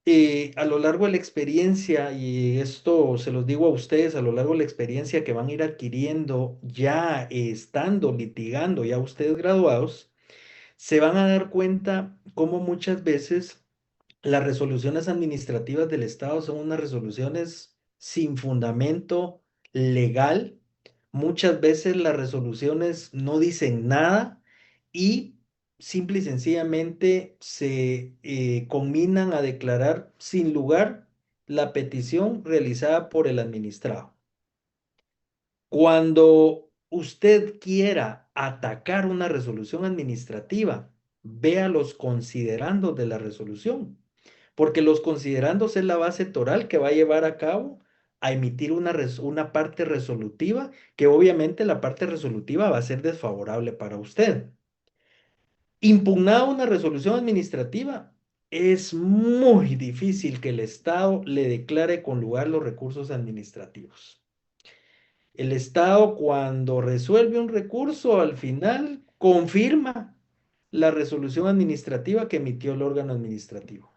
a lo largo de la experiencia, y esto se los digo a ustedes, a lo largo de la experiencia que van a ir adquiriendo ya estando litigando, ya ustedes graduados, se van a dar cuenta cómo muchas veces las resoluciones administrativas del Estado son unas resoluciones sin fundamento legal. Muchas veces las resoluciones no dicen nada y simple y sencillamente se combinan a declarar sin lugar la petición realizada por el administrado. Cuando usted quiera atacar una resolución administrativa, vea los considerandos de la resolución, porque los considerandos es la base toral que va a llevar a cabo a emitir una parte resolutiva, que obviamente la parte resolutiva va a ser desfavorable para usted. Impugnada una resolución administrativa, es muy difícil que el Estado le declare con lugar los recursos administrativos. El Estado, cuando resuelve un recurso, al final confirma la resolución administrativa que emitió el órgano administrativo.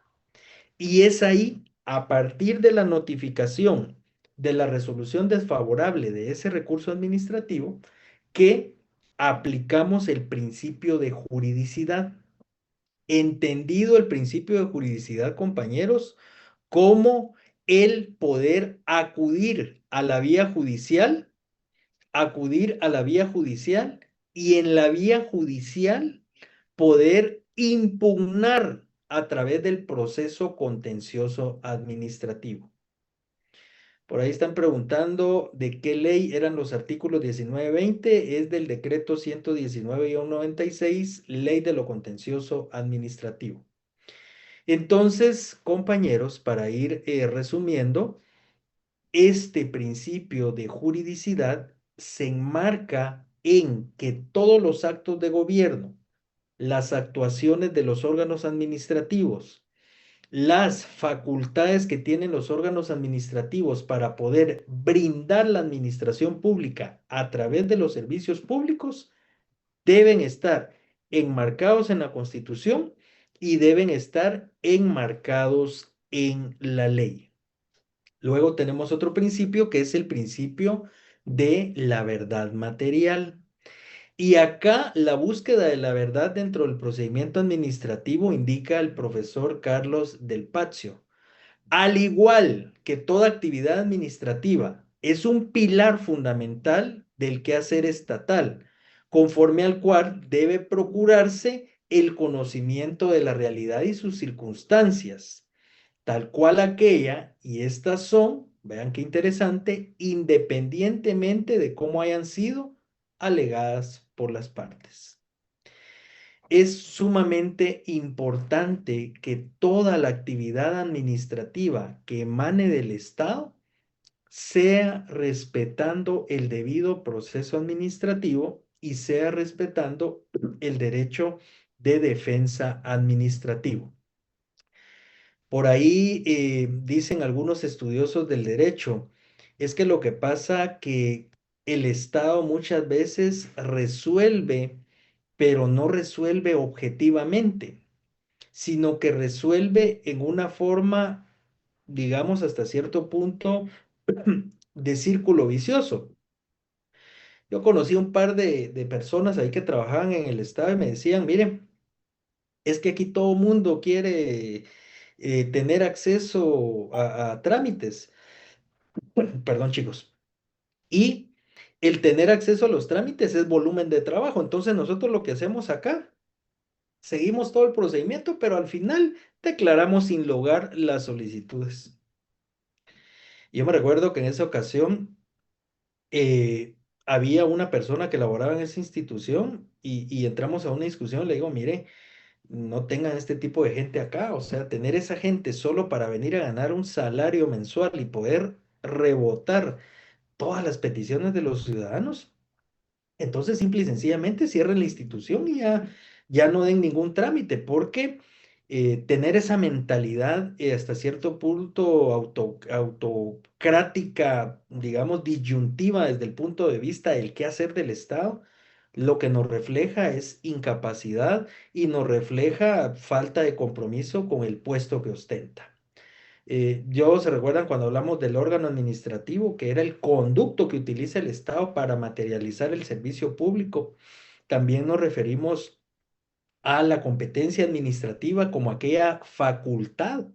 Y es ahí, a partir de la notificación de la resolución desfavorable de ese recurso administrativo, que aplicamos el principio de juridicidad. Entendido el principio de juridicidad, compañeros, como el poder acudir a la vía judicial y en la vía judicial poder impugnar a través del proceso contencioso administrativo. Por ahí están preguntando de qué ley eran los artículos 19, 20, es del decreto 119-96, ley de lo contencioso administrativo. Entonces, compañeros, para ir resumiendo, este principio de juridicidad se enmarca en que todos los actos de gobierno, las actuaciones de los órganos administrativos, las facultades que tienen los órganos administrativos para poder brindar la administración pública a través de los servicios públicos, deben estar enmarcados en la Constitución y deben estar enmarcados en la ley. Luego tenemos otro principio que es el principio de la verdad material. Y acá la búsqueda de la verdad dentro del procedimiento administrativo indica el profesor Carlos Del Pazio. Al igual que toda actividad administrativa, es un pilar fundamental del quehacer estatal, conforme al cual debe procurarse el conocimiento de la realidad y sus circunstancias, tal cual aquella, y estas son, vean qué interesante, independientemente de cómo hayan sido alegadas por las partes. Es sumamente importante que toda la actividad administrativa que emane del Estado sea respetando el debido proceso administrativo y sea respetando el derecho de defensa administrativo. Por ahí dicen algunos estudiosos del derecho, es que lo que pasa que el Estado muchas veces resuelve, pero no resuelve objetivamente, sino que resuelve en una forma, digamos, hasta cierto punto de círculo vicioso. Yo conocí un par de personas ahí que trabajaban en el Estado y me decían, miren, es que aquí todo mundo quiere tener acceso a trámites. Perdón, chicos. Y el tener acceso a los trámites es volumen de trabajo. Entonces nosotros lo que hacemos acá, seguimos todo el procedimiento, pero al final declaramos sin lugar las solicitudes. Yo me recuerdo que en esa ocasión había una persona que laboraba en esa institución y entramos a una discusión. Le digo, mire, no tengan este tipo de gente acá. O sea, tener esa gente solo para venir a ganar un salario mensual y poder rebotar todas las peticiones de los ciudadanos. Entonces, simple y sencillamente cierren la institución y ya no den ningún trámite, porque tener esa mentalidad hasta cierto punto autocrática, digamos, disyuntiva desde el punto de vista del qué hacer del Estado, lo que nos refleja es incapacidad y nos refleja falta de compromiso con el puesto que ostenta. Yo se recuerdan cuando hablamos del órgano administrativo, que era el conducto que utiliza el Estado para materializar el servicio público. También nos referimos a la competencia administrativa como aquella facultad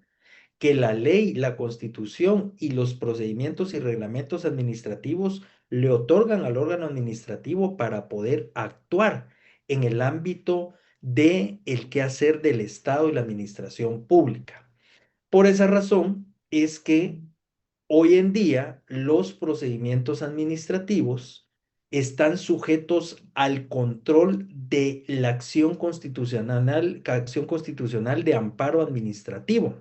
que la ley, la constitución y los procedimientos y reglamentos administrativos le otorgan al órgano administrativo para poder actuar en el ámbito de el quehacer del Estado y la administración pública. Por esa razón es que hoy en día los procedimientos administrativos están sujetos al control de la acción constitucional de amparo administrativo.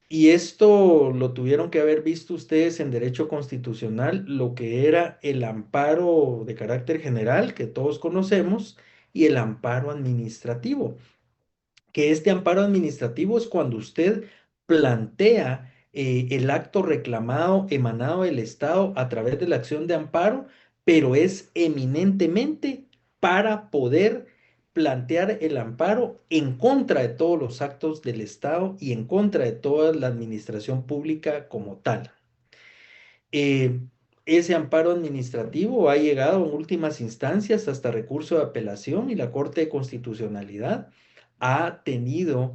Y esto lo tuvieron que haber visto ustedes en derecho constitucional, lo que era el amparo de carácter general que todos conocemos y el amparo administrativo, que este amparo administrativo es cuando usted plantea el acto reclamado emanado del Estado a través de la acción de amparo, pero es eminentemente para poder plantear el amparo en contra de todos los actos del Estado y en contra de toda la administración pública como tal. Eh, Ese amparo administrativo ha llegado en últimas instancias hasta recurso de apelación y la Corte de Constitucionalidad ha tenido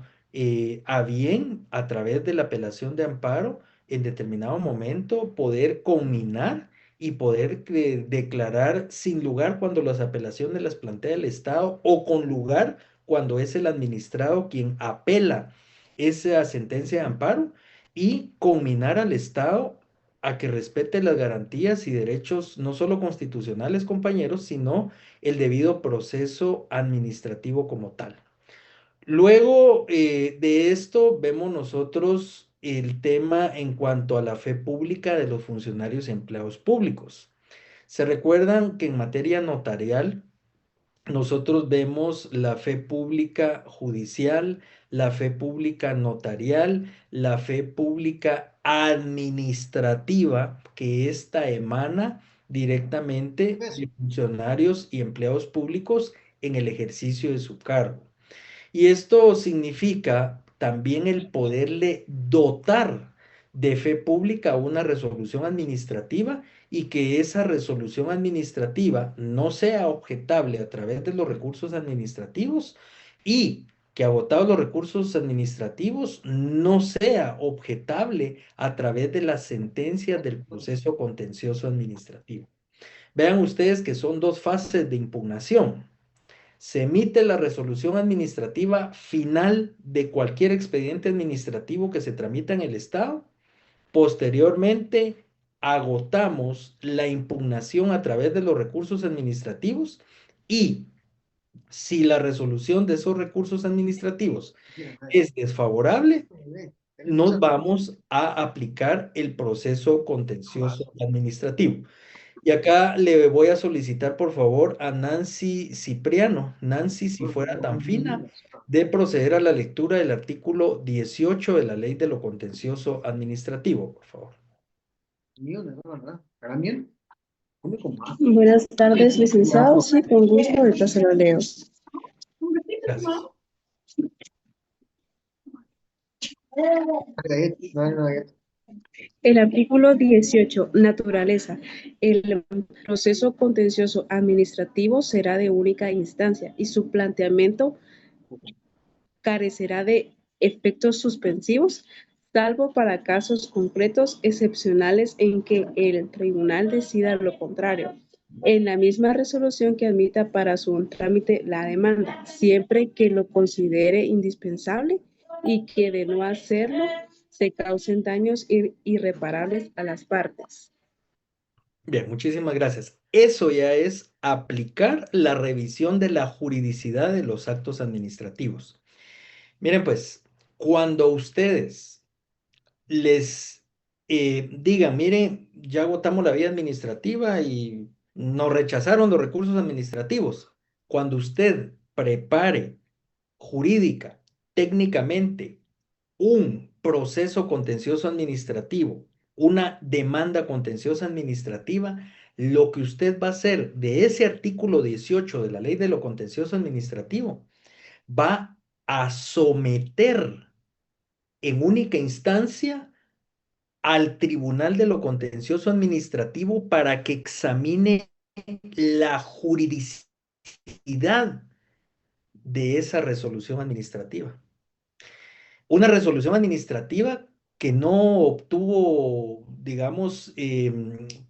a bien, a través de la apelación de amparo, en determinado momento poder conminar y poder declarar sin lugar cuando las apelaciones las plantea el Estado o con lugar cuando es el administrado quien apela esa sentencia de amparo y conminar al Estado a que respete las garantías y derechos no solo constitucionales, compañeros, sino el debido proceso administrativo como tal. Luego de esto vemos nosotros el tema en cuanto a la fe pública de los funcionarios y empleados públicos. Se recuerdan que en materia notarial nosotros vemos la fe pública judicial, la fe pública notarial, la fe pública administrativa, que ésta emana directamente de funcionarios y empleados públicos en el ejercicio de su cargo. Y esto significa también el poderle dotar de fe pública a una resolución administrativa y que esa resolución administrativa no sea objetable a través de los recursos administrativos y que agotados los recursos administrativos no sea objetable a través de las sentencias del proceso contencioso administrativo. Vean ustedes que son dos fases de impugnación. Se emite la resolución administrativa final de cualquier expediente administrativo que se tramita en el Estado. Posteriormente, agotamos la impugnación a través de los recursos administrativos y si la resolución de esos recursos administrativos es desfavorable, nos vamos a aplicar el proceso contencioso administrativo. Y acá le voy a solicitar, por favor, a Nancy Cipriano. Nancy, si fuera tan fina, de proceder a la lectura del artículo 18 de la Ley de lo Contencioso Administrativo, por favor. Buenas tardes, licenciado. Sí, con gusto, ahorita se lo leo. Gracias. El artículo 18, naturaleza. El proceso contencioso administrativo será de única instancia y su planteamiento carecerá de efectos suspensivos, salvo para casos concretos excepcionales en que el tribunal decida lo contrario, en la misma resolución que admita para su trámite la demanda, siempre que lo considere indispensable y que de no hacerlo se causen daños irreparables a las partes. Bien, muchísimas gracias. Eso ya es aplicar la revisión de la juridicidad de los actos administrativos. Miren, pues, cuando ustedes les digan, miren, ya agotamos la vía administrativa y nos rechazaron los recursos administrativos. Cuando usted prepare jurídica, técnicamente, un proceso contencioso administrativo, una demanda contenciosa administrativa, lo que usted va a hacer de ese artículo 18 de la Ley de lo Contencioso Administrativo, va a someter en única instancia al Tribunal de lo Contencioso Administrativo para que examine la juridicidad de esa resolución administrativa. Una resolución administrativa que no obtuvo, digamos,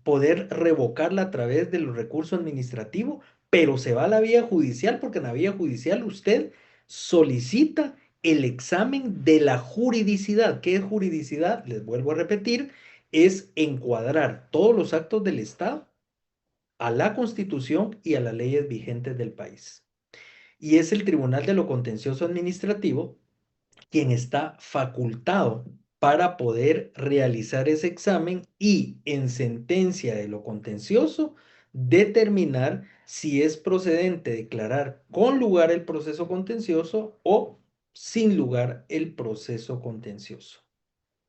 poder revocarla a través del recurso administrativo, pero se va a la vía judicial porque en la vía judicial usted solicita el examen de la juridicidad. ¿Qué es juridicidad? Les vuelvo a repetir, es encuadrar todos los actos del Estado a la Constitución y a las leyes vigentes del país. Y es el Tribunal de lo Contencioso Administrativo quien está facultado para poder realizar ese examen y en sentencia de lo contencioso determinar si es procedente declarar con lugar el proceso contencioso o sin lugar el proceso contencioso.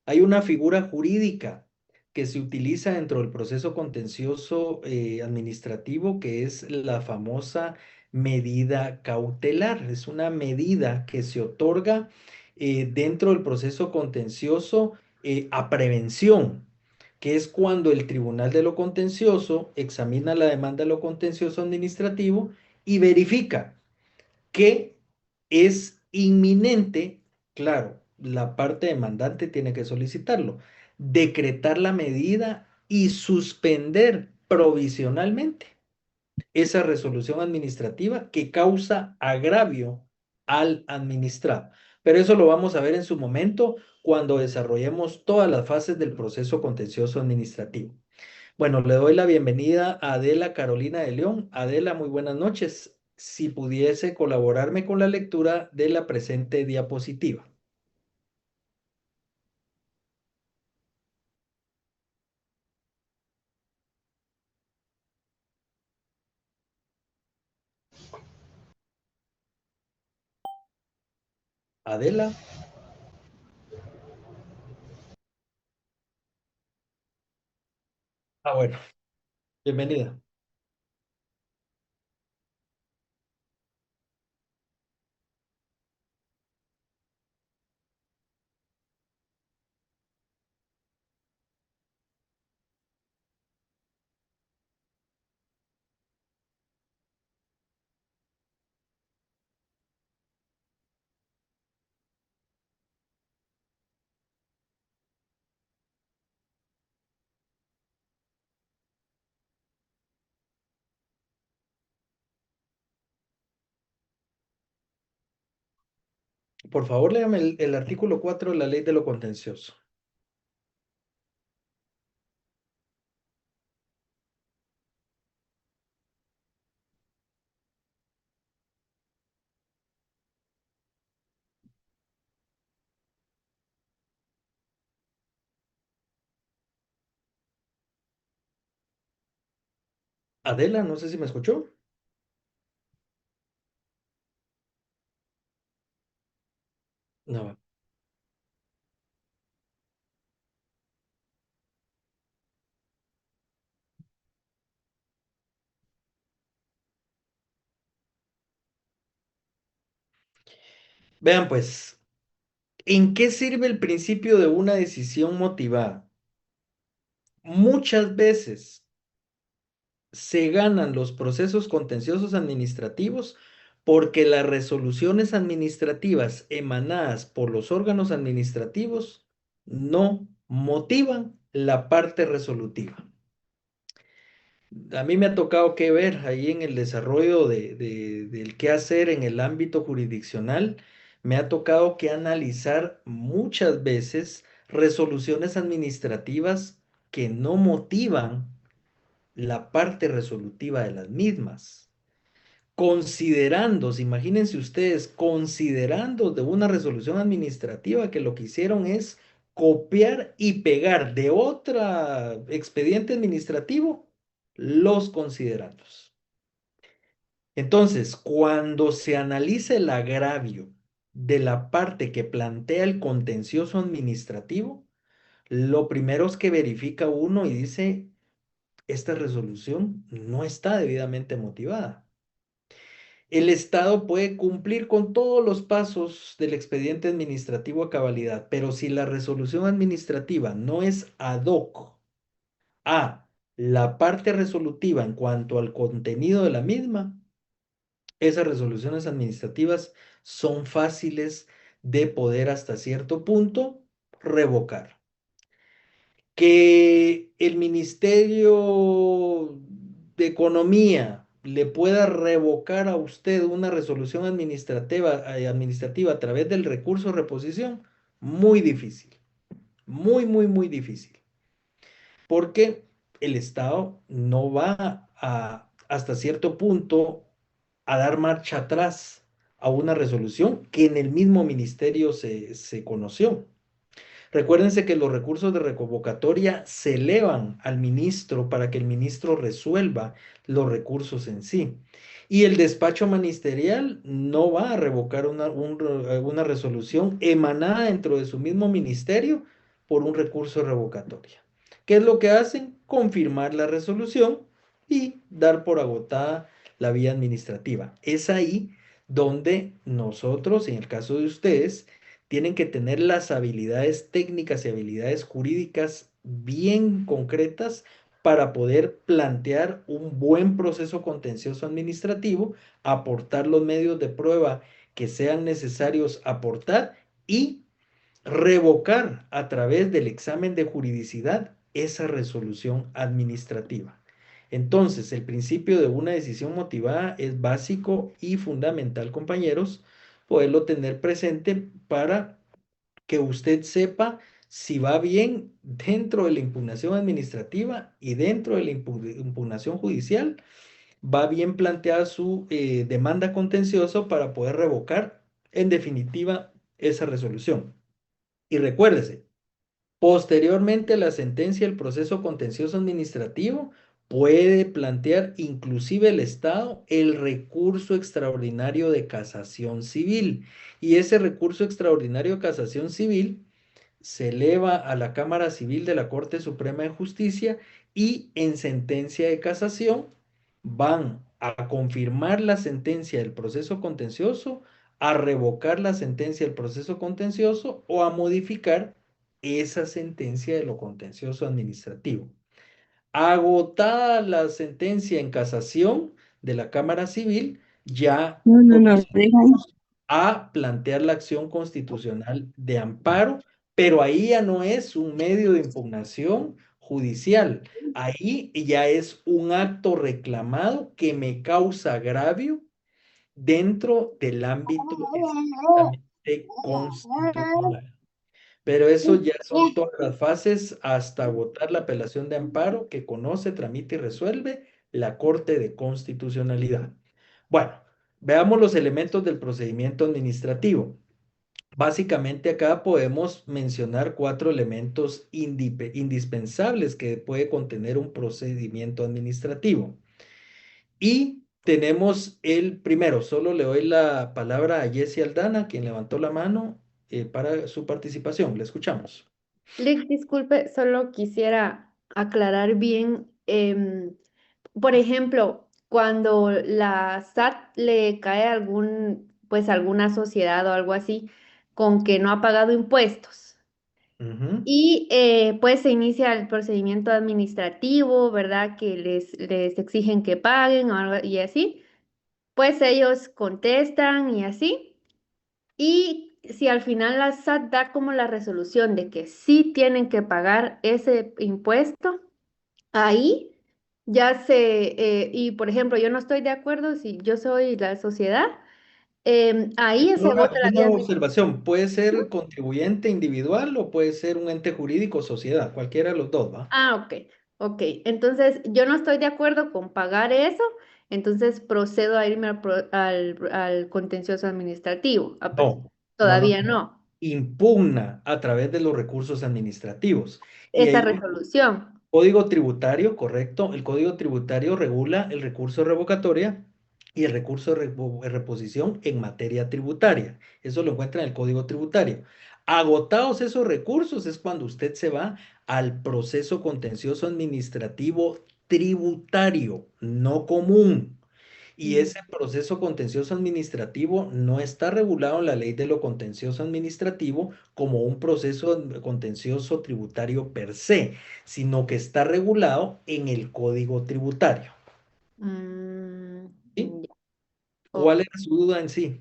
Hay una figura jurídica que se utiliza dentro del proceso contencioso administrativo que es la famosa medida cautelar. Es una medida que se otorga dentro del proceso contencioso a prevención, que es cuando el Tribunal de lo Contencioso examina la demanda de lo contencioso administrativo y verifica que es inminente, claro, la parte demandante tiene que solicitarlo, decretar la medida y suspender provisionalmente esa resolución administrativa que causa agravio al administrado. Pero eso lo vamos a ver en su momento cuando desarrollemos todas las fases del proceso contencioso administrativo. Bueno, le doy la bienvenida a Adela Carolina de León. Adela, muy buenas noches. Si pudiese colaborarme con la lectura de la presente diapositiva. Adela. Ah, bueno, bienvenida. Por favor, léame el artículo 4 de la ley de lo contencioso. Adela, no sé si me escuchó. No. Vean pues, ¿en qué sirve el principio de una decisión motivada? Muchas veces se ganan los procesos contenciosos administrativos porque las resoluciones administrativas emanadas por los órganos administrativos no motivan la parte resolutiva. A mí me ha tocado que ver ahí en el desarrollo del qué hacer en el ámbito jurisdiccional, me ha tocado que analizar muchas veces resoluciones administrativas que no motivan la parte resolutiva de las mismas. Considerando, imagínense ustedes, considerando de una resolución administrativa que lo que hicieron es copiar y pegar de otro expediente administrativo los considerandos. Entonces, cuando se analiza el agravio de la parte que plantea el contencioso administrativo, lo primero es que verifica uno y dice, esta resolución no está debidamente motivada. El Estado puede cumplir con todos los pasos del expediente administrativo a cabalidad, pero si la resolución administrativa no es ad hoc a la parte resolutiva en cuanto al contenido de la misma, esas resoluciones administrativas son fáciles de poder hasta cierto punto revocar. Que el Ministerio de Economía le pueda revocar a usted una resolución administrativa a través del recurso de reposición, muy difícil, muy difícil, porque el Estado no va hasta cierto punto a dar marcha atrás a una resolución que en el mismo ministerio se conoció. Recuérdense que los recursos de revocatoria se elevan al ministro para que el ministro resuelva los recursos en sí. Y el despacho ministerial no va a revocar una resolución emanada dentro de su mismo ministerio por un recurso de revocatoria. ¿Qué es lo que hacen? Confirmar la resolución y dar por agotada la vía administrativa. Es ahí donde nosotros, en el caso de ustedes, tienen que tener las habilidades técnicas y habilidades jurídicas bien concretas para poder plantear un buen proceso contencioso administrativo, aportar los medios de prueba que sean necesarios aportar y revocar a través del examen de juridicidad esa resolución administrativa. Entonces, el principio de una decisión motivada es básico y fundamental, compañeros, poderlo tener presente para que usted sepa si va bien dentro de la impugnación administrativa y dentro de la impugnación judicial, va bien planteada su demanda contenciosa para poder revocar en definitiva esa resolución. Y recuérdese, posteriormente a la sentencia del proceso contencioso administrativo, puede plantear inclusive el Estado el recurso extraordinario de casación civil. Y ese recurso extraordinario de casación civil se eleva a la Cámara Civil de la Corte Suprema de Justicia y en sentencia de casación van a confirmar la sentencia del proceso contencioso, a revocar la sentencia del proceso contencioso o a modificar esa sentencia de lo contencioso administrativo. Agotada la sentencia en casación de la Cámara Civil, ya procedemos a plantear la acción constitucional de amparo, pero ahí ya no es un medio de impugnación judicial, ahí ya es un acto reclamado que me causa agravio dentro del ámbito constitucional. Pero eso ya son todas las fases hasta agotar la apelación de amparo que conoce, tramita y resuelve la Corte de Constitucionalidad. Bueno, veamos los elementos del procedimiento administrativo. Básicamente acá podemos mencionar 4 elementos indispensables que puede contener un procedimiento administrativo. Y tenemos el primero, solo le doy la palabra a Jessie Aldana, quien levantó la mano para su participación. Le escuchamos. Lick, disculpe, solo quisiera aclarar bien, por ejemplo, cuando la SAT le cae pues alguna sociedad o algo así con que no ha pagado impuestos Ujú. y pues se inicia el procedimiento administrativo, ¿verdad? Que les exigen que paguen o algo y así, pues ellos contestan y así. Y si al final la SAT da como la resolución de que sí tienen que pagar ese impuesto, ahí y por ejemplo, yo no estoy de acuerdo si yo soy la sociedad, ahí se agota la Una vida observación, puede administrativa. ser contribuyente individual o puede ser un ente jurídico o sociedad, cualquiera de los dos, ¿va? Ah, ok. Entonces, yo no estoy de acuerdo con pagar eso, entonces procedo a irme al contencioso administrativo. No, Todavía no. impugna a través de los recursos administrativos. Y Esa hay resolución. código tributario, correcto. El código tributario regula el recurso de revocatoria y el recurso de reposición en materia tributaria. Eso lo encuentra en el código tributario. Agotados esos recursos es cuando usted se va al proceso contencioso administrativo tributario, no común. Y ese proceso contencioso administrativo no está regulado en la ley de lo contencioso administrativo como un proceso contencioso tributario per se, sino que está regulado en el Código Tributario. ¿Sí? Ya. ¿Cuál Ok. era su duda en sí?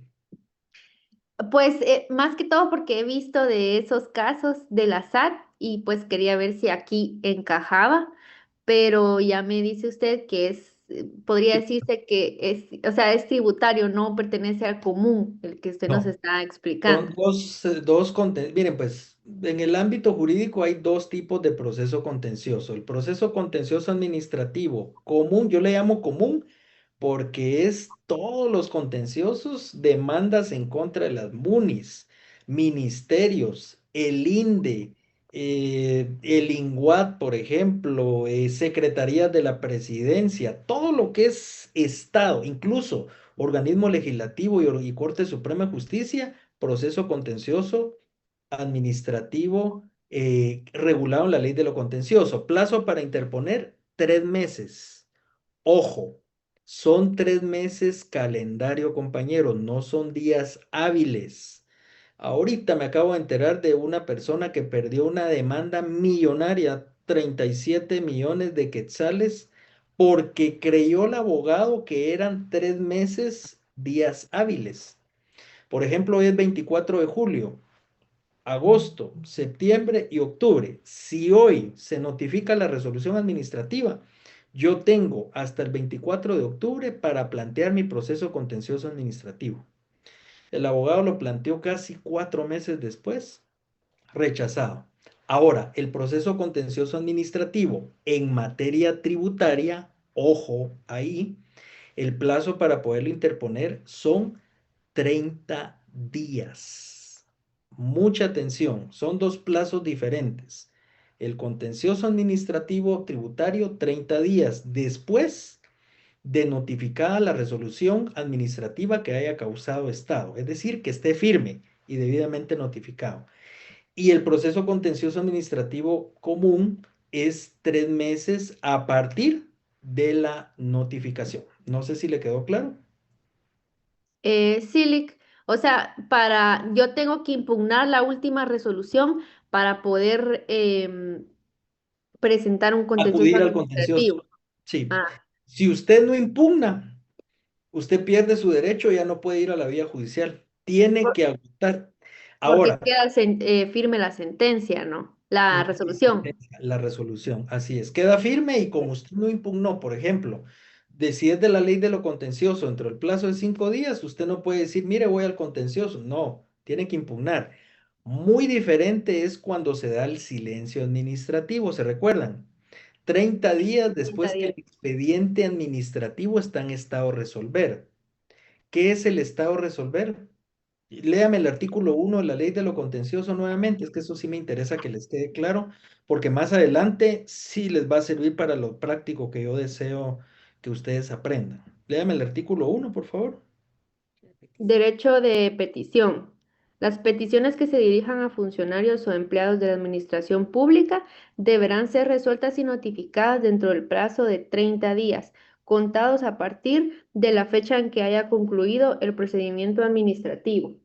Pues más que todo porque he visto de esos casos de la SAT y pues quería ver si aquí encajaba, pero ya me dice usted que podría decirse que o sea, es tributario, no pertenece al común, el que usted nos No, está son explicando. miren, pues en el ámbito jurídico hay dos tipos de proceso contencioso. El proceso contencioso administrativo común, yo le llamo común porque es todos los contenciosos, demandas en contra de las MUNIs, ministerios, el INDE, el INGUAT, por ejemplo, secretarías de la presidencia, todo lo que es Estado, incluso organismo legislativo y Corte Suprema de Justicia, proceso contencioso administrativo regulado en la ley de lo contencioso. Plazo para interponer, 3 meses. Ojo, son 3 meses calendario, compañeros, no son días hábiles. Ahorita me acabo de enterar de una persona que perdió una demanda millonaria, 37 millones de quetzales, porque creyó el abogado que eran 3 meses días hábiles. Por ejemplo, hoy es 24 de julio, agosto, septiembre y octubre. Si hoy se notifica la resolución administrativa, yo tengo hasta el 24 de octubre para plantear mi proceso contencioso administrativo. El abogado lo planteó casi 4 meses después, rechazado. Ahora, el proceso contencioso administrativo en materia tributaria, ojo ahí, el plazo para poderlo interponer son 30 días. Mucha atención, son dos plazos diferentes. El contencioso administrativo tributario, 30 días después de notificada la resolución administrativa que haya causado estado, es decir, que esté firme y debidamente notificado. Y el proceso contencioso administrativo común es 3 meses a partir de la notificación. No sé si le quedó claro. Silic, o sea, yo tengo que impugnar la última resolución para poder presentar un contencioso Acudir al contencioso. administrativo. Sí. Ah, Si usted no impugna, usted pierde su derecho, ya no puede ir a la vía judicial. Tiene que agotar. porque Ahora, queda firme la sentencia, ¿no? La resolución. la resolución, así es. Queda firme y como usted no impugnó, por ejemplo, si es de la ley de lo contencioso, dentro del plazo de 5 días, usted no puede decir, mire, voy al contencioso. No, tiene que impugnar. Muy diferente es cuando se da el silencio administrativo, ¿se recuerdan? 30 días 30 después que el días. expediente administrativo está en estado resolver. ¿Qué es el estado resolver? Léame el artículo 1 de la ley de lo contencioso nuevamente, es que eso sí me interesa que les quede claro, porque más adelante sí les va a servir para lo práctico que yo deseo que ustedes aprendan. Léame el artículo 1, por favor. Derecho de petición. Las peticiones que se dirijan a funcionarios o empleados de la administración pública deberán ser resueltas y notificadas dentro del plazo de 30 días, contados a partir de la fecha en que haya concluido el procedimiento administrativo.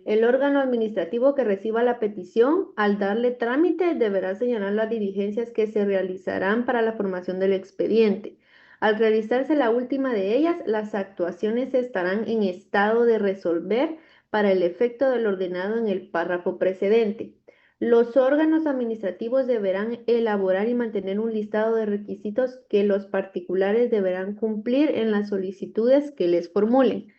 El órgano administrativo que reciba la petición, al darle trámite, deberá señalar las diligencias que se realizarán para la formación del expediente. Al realizarse la última de ellas, las actuaciones estarán en estado de resolver para el efecto del ordenado en el párrafo precedente. Los órganos administrativos deberán elaborar y mantener un listado de requisitos que los particulares deberán cumplir en las solicitudes que les formulen.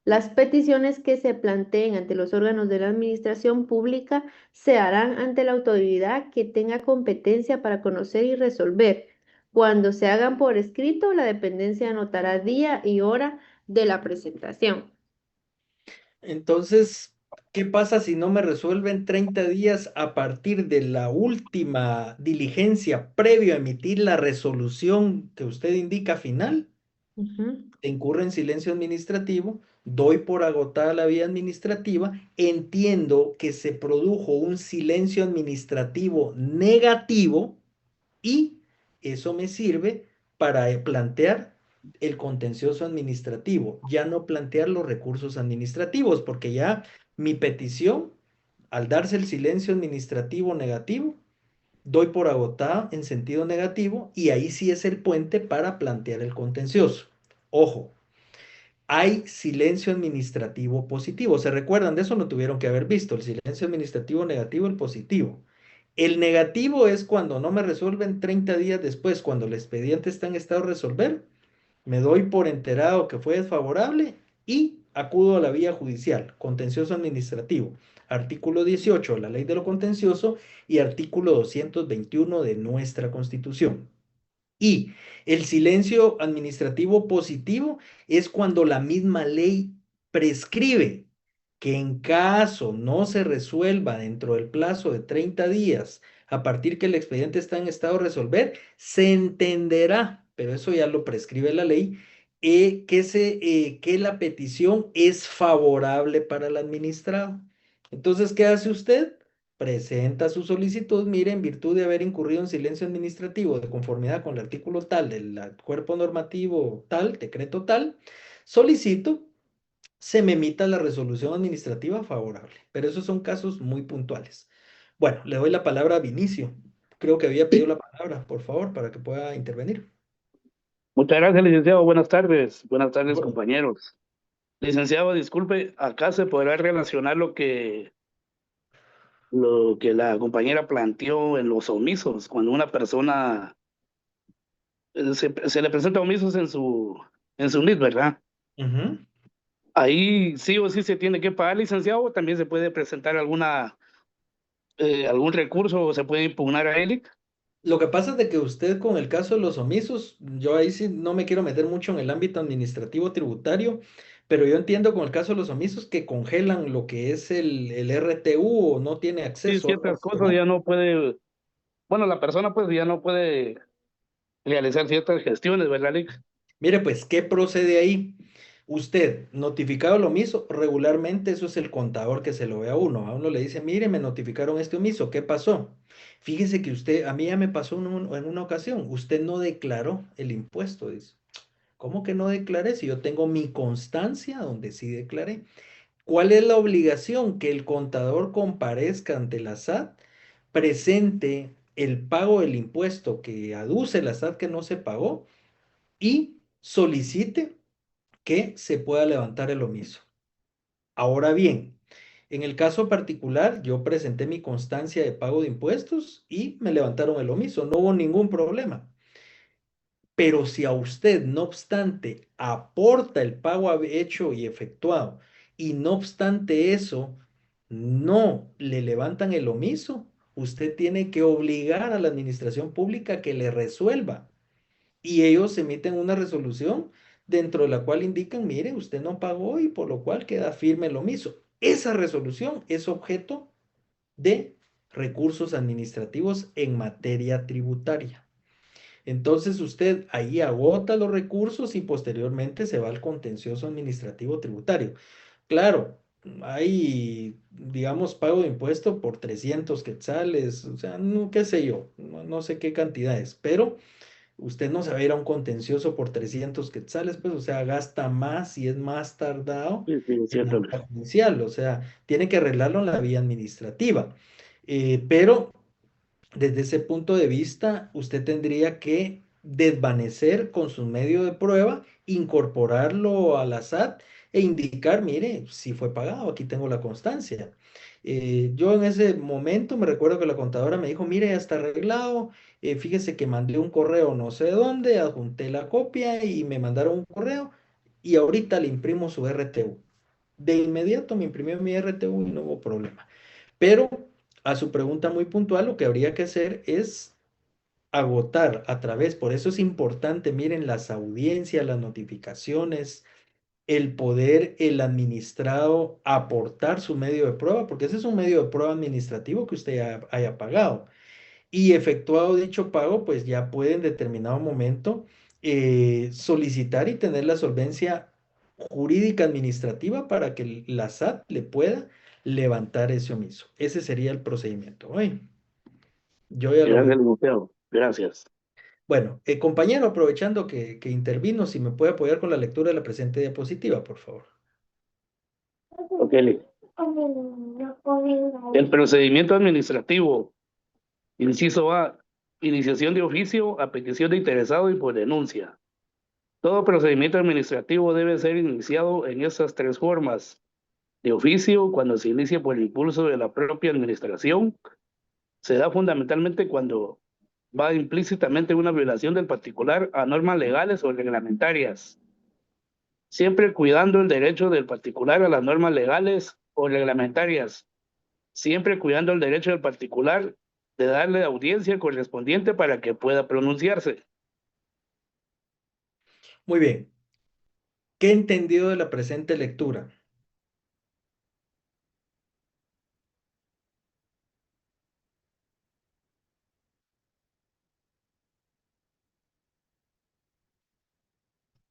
Las peticiones que se planteen ante los órganos de la administración pública se harán ante la autoridad que tenga competencia para conocer y resolver. Cuando se hagan por escrito, la dependencia anotará día y hora de la presentación. Entonces, ¿qué pasa si no me resuelven 30 días a partir de la última diligencia previo a emitir la resolución que usted indica final? Incurre en silencio administrativo, doy por agotada la vía administrativa, entiendo que se produjo un silencio administrativo negativo y eso me sirve para plantear el contencioso administrativo, ya no plantear los recursos administrativos, porque ya mi petición, al darse el silencio administrativo negativo, doy por agotada en sentido negativo y ahí sí es el puente para plantear el contencioso. Ojo, hay silencio administrativo positivo. ¿Se recuerdan de eso? Lo tuvieron que haber visto. El silencio administrativo negativo, el positivo. El negativo es cuando no me resuelven 30 días después, cuando el expediente está en estado de resolver, me doy por enterado que fue desfavorable y acudo a la vía judicial, contencioso administrativo. Artículo 18 de la Ley de lo Contencioso y artículo 221 de nuestra Constitución. Y el silencio administrativo positivo es cuando la misma ley prescribe que en caso no se resuelva dentro del plazo de 30 días, a partir que el expediente está en estado de resolver, se entenderá, pero eso ya lo prescribe la ley, que la petición es favorable para el administrado. Entonces, ¿qué hace usted? Presenta su solicitud, mire, en virtud de haber incurrido en silencio administrativo de conformidad con el artículo tal del cuerpo normativo tal, decreto tal, solicito se me emita la resolución administrativa favorable. Pero esos son casos muy puntuales. Bueno, le doy la palabra a Vinicio. Creo que había pedido la palabra, por favor, para que pueda intervenir. Muchas gracias, licenciado. Buenas tardes. Buenas tardes, Bueno. compañeros. Licenciado, disculpe, acá se podrá relacionar lo que la compañera planteó en los omisos, cuando una persona se le presenta omisos en su NID, ¿verdad? Ujú. Ahí sí o sí se tiene que pagar, licenciado, o también se puede presentar algún recurso o se puede impugnar a él. Lo que pasa es de que usted con el caso de los omisos, yo ahí sí no me quiero meter mucho en el ámbito administrativo tributario, pero yo entiendo con el caso de los omisos que congelan lo que es el RTU o no tiene Sí, acceso. ciertas cosas ya no puede, bueno, la persona pues ya no puede realizar ciertas gestiones, ¿verdad, Alex? Mire, pues, ¿qué procede ahí? Usted, notificado el omiso, regularmente eso es el contador que se lo ve a uno. A uno le dice, mire, me notificaron este omiso, ¿qué pasó? Fíjese que usted, a mí ya me pasó en una ocasión, usted no declaró el impuesto, dice. ¿Cómo que no declaré? Si yo tengo mi constancia donde sí declaré. ¿Cuál es la obligación? Que el contador comparezca ante la SAT, presente el pago del impuesto que aduce la SAT que no se pagó y solicite que se pueda levantar el omiso. Ahora bien, en el caso particular, yo presenté mi constancia de pago de impuestos y me levantaron el omiso, no hubo ningún problema. Pero si a usted, no obstante, aporta el pago hecho y efectuado y no obstante eso, no le levantan el omiso, usted tiene que obligar a la administración pública que le resuelva. Y ellos emiten una resolución dentro de la cual indican, mire, usted no pagó y por lo cual queda firme el omiso. Esa resolución es objeto de recursos administrativos en materia tributaria. Entonces usted ahí agota los recursos y posteriormente se va al contencioso administrativo tributario. Claro, hay, digamos, pago de impuesto por 300 quetzales, o sea, no, qué sé yo, no sé qué cantidades, pero usted no se va a ir a un contencioso por 300 quetzales, pues, o sea, gasta más y es más tardado Sí, sí, en la cierto. vía judicial, o sea, tiene que arreglarlo en la vía administrativa. Pero desde ese punto de vista, usted tendría que desvanecer con su medio de prueba, incorporarlo a la SAT e indicar, mire, si fue pagado, aquí tengo la constancia. Yo en ese momento me recuerdo que la contadora me dijo, mire, ya está arreglado, fíjese que mandé un correo no sé dónde, adjunté la copia y me mandaron un correo y ahorita le imprimo su RTU. De inmediato me imprimió mi RTU y no hubo problema. Pero a su pregunta muy puntual, lo que habría que hacer es agotar a través, por eso es importante, miren, las audiencias, las notificaciones, el poder, el administrado aportar su medio de prueba, porque ese es un medio de prueba administrativo que usted haya pagado. Y efectuado dicho pago, pues ya puede en determinado momento solicitar y tener la solvencia jurídica administrativa para que la SAT le pueda levantar ese omiso. Ese sería el procedimiento. Oye, yo ya lo Gracias, vi. licenciado. Gracias. Bueno, compañero, aprovechando que intervino, si me puede apoyar con la lectura de la presente diapositiva, por favor. Ok. El procedimiento administrativo, inciso A, iniciación de oficio a petición de interesado y por denuncia. Todo procedimiento administrativo debe ser iniciado en estas tres formas. De oficio, cuando se inicia por el impulso de la propia administración, se da fundamentalmente cuando va implícitamente una violación del particular a normas legales o reglamentarias, siempre cuidando el derecho del particular a las normas legales o reglamentarias, siempre cuidando el derecho del particular de darle audiencia correspondiente para que pueda pronunciarse. Muy bien. ¿Qué he entendido de la presente lectura?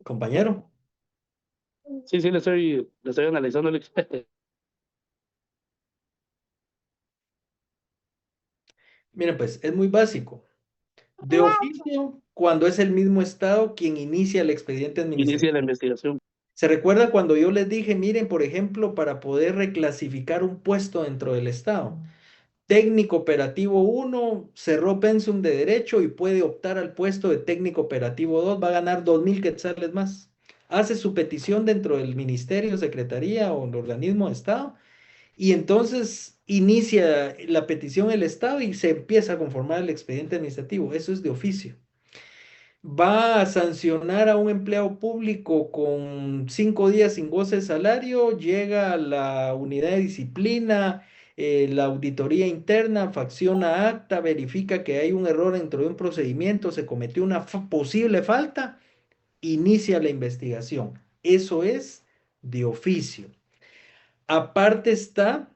Compañero. Sí, le estoy analizando el Miren, pues es muy básico. De oficio, cuando es el mismo Estado quien inicia el expediente inicia la administrativo. investigación. ¿Se recuerda cuando yo les dije, miren, por ejemplo, para poder reclasificar un puesto dentro del Estado? Técnico operativo 1 cerró pensum de derecho y puede optar al puesto de técnico operativo 2, va a ganar 2,000 quetzales más. Hace su petición dentro del ministerio, secretaría o el organismo de Estado y entonces inicia la petición el Estado y se empieza a conformar el expediente administrativo. Eso es de oficio. Va a sancionar a un empleado público con 5 días sin goce de salario, llega a la unidad de disciplina, la auditoría interna, facciona acta, verifica que hay un error dentro de un procedimiento, se cometió una posible falta, inicia la investigación. Eso es de oficio. Aparte está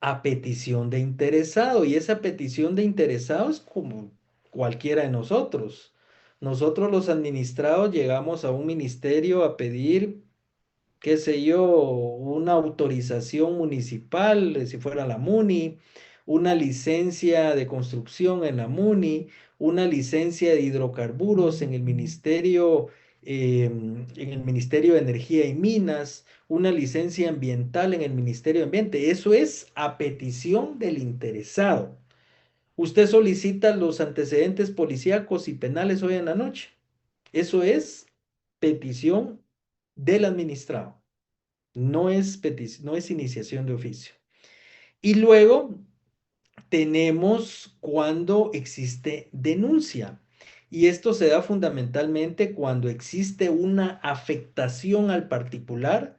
a petición de interesado y esa petición de interesado es como cualquiera de nosotros. Nosotros los administrados llegamos a un ministerio a pedir, qué sé yo, una autorización municipal, si fuera la MUNI, una licencia de construcción en la MUNI, una licencia de hidrocarburos en el Ministerio de Energía y Minas, una licencia ambiental en el Ministerio de Ambiente. Eso es a petición del interesado. Usted solicita los antecedentes policíacos y penales hoy en la noche. Eso es petición del administrado. No es iniciación de oficio. Y luego tenemos cuando existe denuncia. Y esto se da fundamentalmente cuando existe una afectación al particular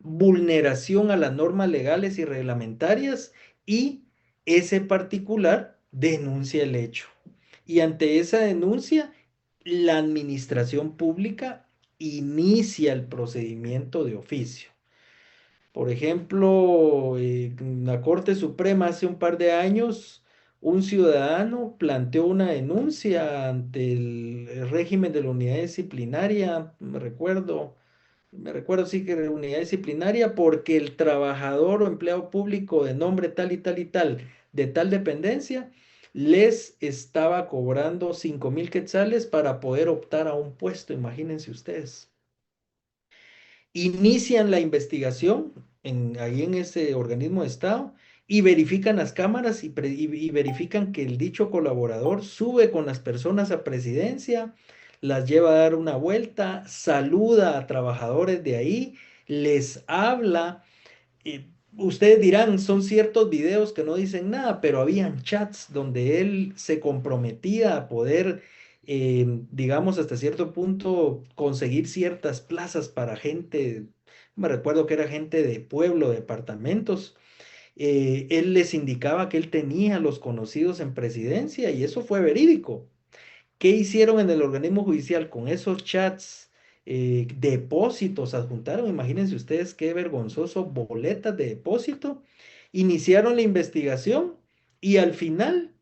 vulneración a las normas legales y reglamentarias y ese particular denuncia el hecho. Y ante esa denuncia, la administración pública inicia el procedimiento de oficio. Por ejemplo, en la Corte Suprema hace un par de años, un ciudadano planteó una denuncia ante el régimen de la unidad disciplinaria, me recuerdo sí que era unidad disciplinaria, porque el trabajador o empleado público de nombre tal y tal y tal, de tal dependencia, les estaba cobrando 5,000 quetzales para poder optar a un puesto, imagínense ustedes. Inician la investigación ahí en ese organismo de Estado y verifican las cámaras y verifican que el dicho colaborador sube con las personas a presidencia, las lleva a dar una vuelta, saluda a trabajadores de ahí, les habla. Ustedes dirán, son ciertos videos que no dicen nada, pero habían chats donde él se comprometía a poder, digamos, hasta cierto punto conseguir ciertas plazas para gente. Me recuerdo que era gente de pueblo, departamentos. Él les indicaba que él tenía los conocidos en presidencia y eso fue verídico. ¿Qué hicieron en el organismo judicial con esos chats? Depósitos adjuntaron, imagínense ustedes qué vergonzoso, boletas de depósito. Iniciaron la investigación y al final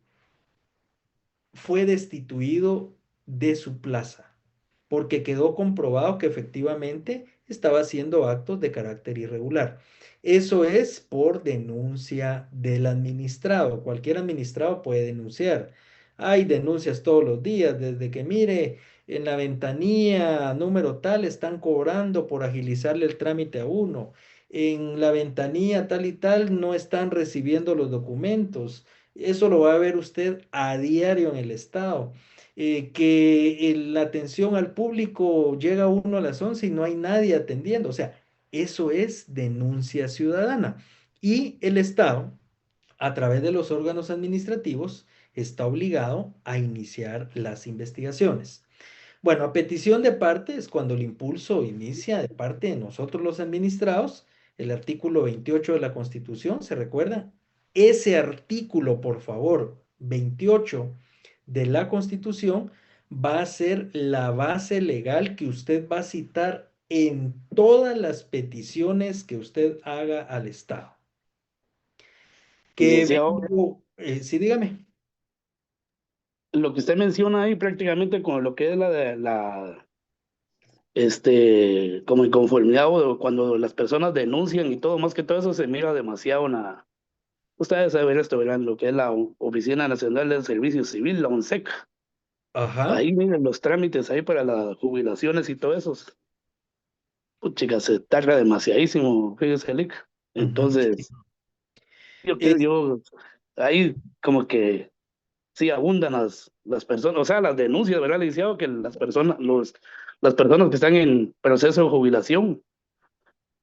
fue destituido de su plaza porque quedó comprobado que efectivamente estaba haciendo actos de carácter irregular. Eso es por denuncia del administrado. Cualquier administrado puede denunciar. Hay denuncias todos los días, desde que mire, en la ventanilla número tal están cobrando por agilizarle el trámite a uno. En la ventanilla tal y tal no están recibiendo los documentos. Eso lo va a ver usted a diario en el estado. Que la atención al público llega uno a las 11 y no hay nadie atendiendo. O sea, eso es denuncia ciudadana. Y el Estado, a través de los órganos administrativos, está obligado a iniciar las investigaciones. Bueno, a petición de parte es cuando el impulso inicia de parte de nosotros los administrados, el artículo 28 de la Constitución, ¿se recuerda? Ese artículo, por favor, 28 de la Constitución va a ser la base legal que usted va a citar en todas las peticiones que usted haga al Estado. Licenciado, Sí, dígame. lo que usted menciona ahí prácticamente con lo que es como inconformidad o cuando las personas denuncian y todo, más que todo eso se mira demasiado ustedes saben esto, verán, lo que es la Oficina Nacional del Servicio Civil, la ONSEC. Ajá. Ahí miren los trámites ahí para las jubilaciones y todo eso. Chica, se tarda demasiadísimo, fíjese, Lick. Entonces, yo ahí como que sí abundan las personas, o sea, las denuncias, ¿verdad, licenciado? Que las personas que están en proceso de jubilación,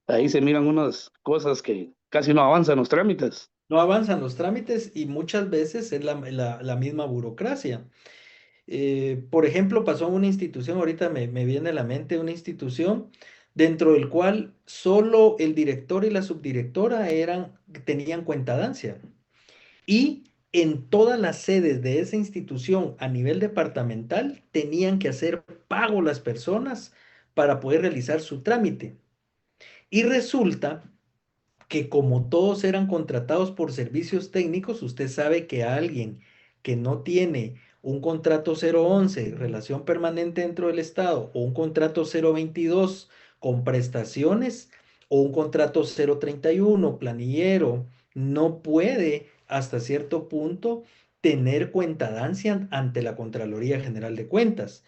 ahí se miran unas cosas que casi no avanzan los trámites. No avanzan los trámites y muchas veces es la misma burocracia. Por ejemplo, pasó en una institución, ahorita me viene a la mente una institución dentro del cual solo el director y la subdirectora tenían cuentadancia. Y en todas las sedes de esa institución a nivel departamental tenían que hacer pago las personas para poder realizar su trámite. Y resulta que como todos eran contratados por servicios técnicos, usted sabe que alguien que no tiene un contrato 011, relación permanente dentro del Estado, o un contrato 022 con prestaciones, o un contrato 031 planillero, no puede hasta cierto punto tener cuentadancia ante la Contraloría General de Cuentas.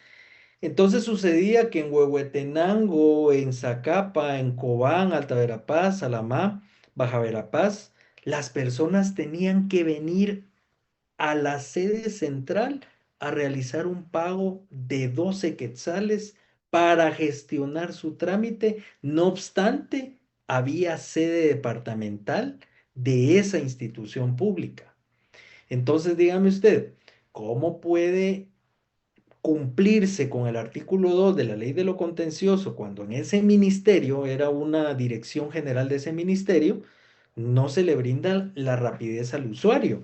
Entonces sucedía que en Huehuetenango, en Zacapa, en Cobán, Alta Verapaz, Salamá, Baja Verapaz, las personas tenían que venir a la sede central a realizar un pago de 12 quetzales para gestionar su trámite. No obstante, había sede departamental de esa institución pública. Entonces, dígame usted, ¿cómo puede cumplirse con el artículo 2 de la ley de lo contencioso, cuando en ese ministerio era una dirección general de ese ministerio, no se le brinda la rapidez al usuario.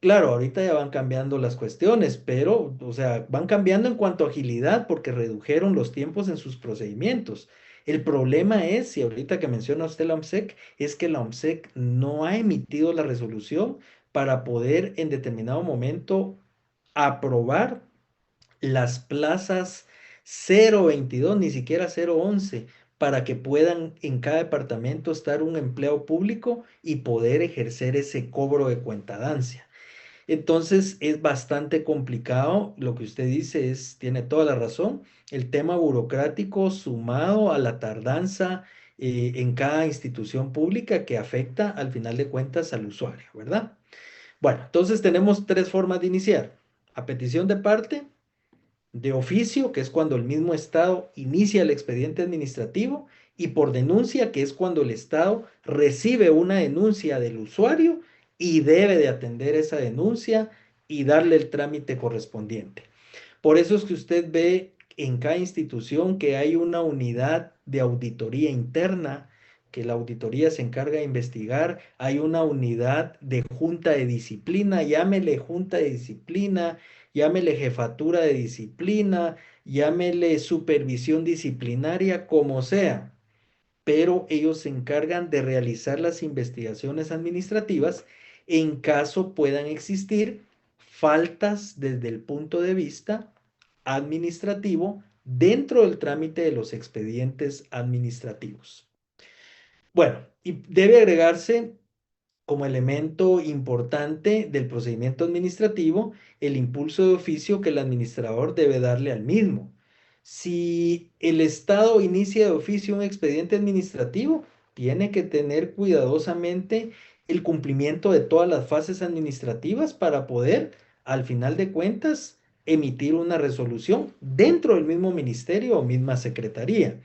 Claro, ahorita ya van cambiando las cuestiones, pero, o sea, van cambiando en cuanto a agilidad porque redujeron los tiempos en sus procedimientos. El problema es, si ahorita que menciona usted la OMSEC, es que la OMSEC no ha emitido la resolución para poder en determinado momento aprobar las plazas 022, ni siquiera 011, para que puedan en cada departamento estar un empleado público y poder ejercer ese cobro de cuentadancia. Entonces es bastante complicado. Lo que usted dice tiene toda la razón. El tema burocrático sumado a la tardanza en cada institución pública que afecta al final de cuentas al usuario, ¿verdad? Bueno, entonces tenemos tres formas de iniciar. A petición de parte, de oficio, que es cuando el mismo Estado inicia el expediente administrativo, y por denuncia, que es cuando el Estado recibe una denuncia del usuario y debe de atender esa denuncia y darle el trámite correspondiente. Por eso es que usted ve en cada institución que hay una unidad de auditoría interna, que la auditoría se encarga de investigar, hay una unidad de junta de disciplina, llámele junta de disciplina, llámele jefatura de disciplina, llámele supervisión disciplinaria, como sea, pero ellos se encargan de realizar las investigaciones administrativas en caso puedan existir faltas desde el punto de vista administrativo dentro del trámite de los expedientes administrativos. Bueno, y debe agregarse como elemento importante del procedimiento administrativo el impulso de oficio que el administrador debe darle al mismo. Si el Estado inicia de oficio un expediente administrativo, tiene que tener cuidadosamente el cumplimiento de todas las fases administrativas para poder, al final de cuentas, emitir una resolución dentro del mismo ministerio o misma secretaría.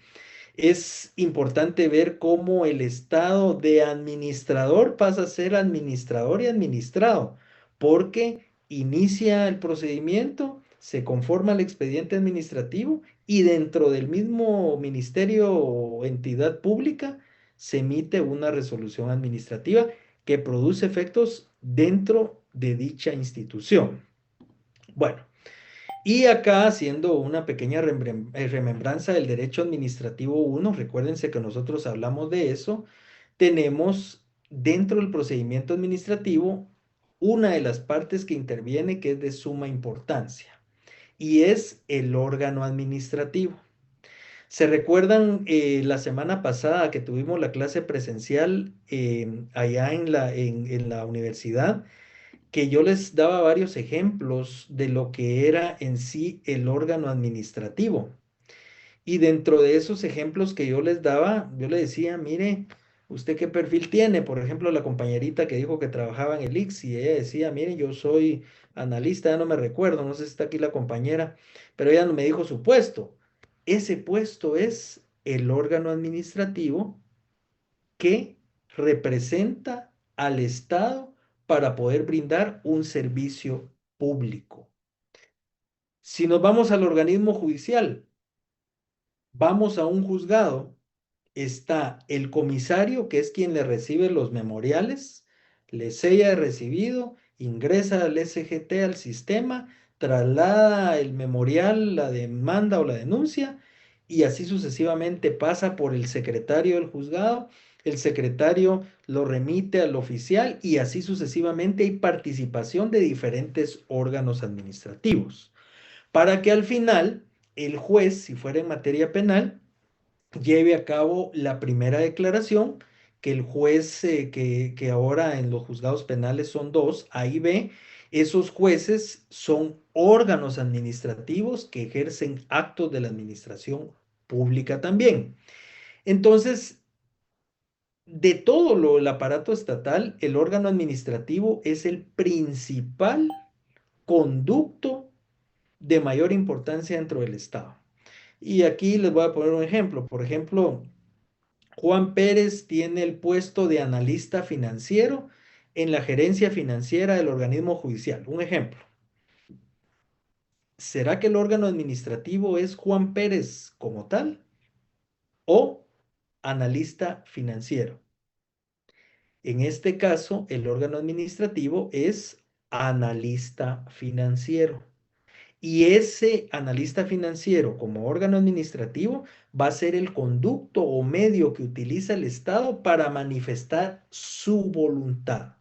Es importante ver cómo el estado de administrador pasa a ser administrador y administrado, porque inicia el procedimiento, se conforma el expediente administrativo y dentro del mismo ministerio o entidad pública se emite una resolución administrativa que produce efectos dentro de dicha institución. Bueno. Y acá, haciendo una pequeña remembranza del derecho administrativo 1, recuérdense que nosotros hablamos de eso, tenemos dentro del procedimiento administrativo una de las partes que interviene que es de suma importancia y es el órgano administrativo. ¿Se recuerdan la semana pasada que tuvimos la clase presencial allá en la universidad? Que yo les daba varios ejemplos de lo que era en sí el órgano administrativo. Y dentro de esos ejemplos que yo les daba, yo le decía, mire, ¿usted qué perfil tiene? Por ejemplo, la compañerita que dijo que trabajaba en el ICS y ella decía, mire, yo soy analista, ya no me recuerdo, no sé si está aquí la compañera, pero ella no me dijo su puesto. Ese puesto es el órgano administrativo que representa al Estado para poder brindar un servicio público. Si nos vamos al organismo judicial, vamos a un juzgado, está el comisario, que es quien le recibe los memoriales, le sella de recibido, ingresa al SGT al sistema, traslada el memorial, la demanda o la denuncia, y así sucesivamente pasa por el secretario del juzgado, el secretario lo remite al oficial y así sucesivamente hay participación de diferentes órganos administrativos, para que al final el juez, si fuera en materia penal, lleve a cabo la primera declaración, que el juez que ahora en los juzgados penales son dos, A y B, esos jueces son órganos administrativos que ejercen actos de la administración pública también. Entonces, de todo el aparato estatal, el órgano administrativo es el principal conducto de mayor importancia dentro del Estado. Y aquí les voy a poner un ejemplo. Por ejemplo, Juan Pérez tiene el puesto de analista financiero en la gerencia financiera del organismo judicial. Un ejemplo. ¿será que el órgano administrativo es Juan Pérez como tal o analista financiero? En este caso, el órgano administrativo es analista financiero. Y ese analista financiero como órgano administrativo va a ser el conducto o medio que utiliza el Estado para manifestar su voluntad.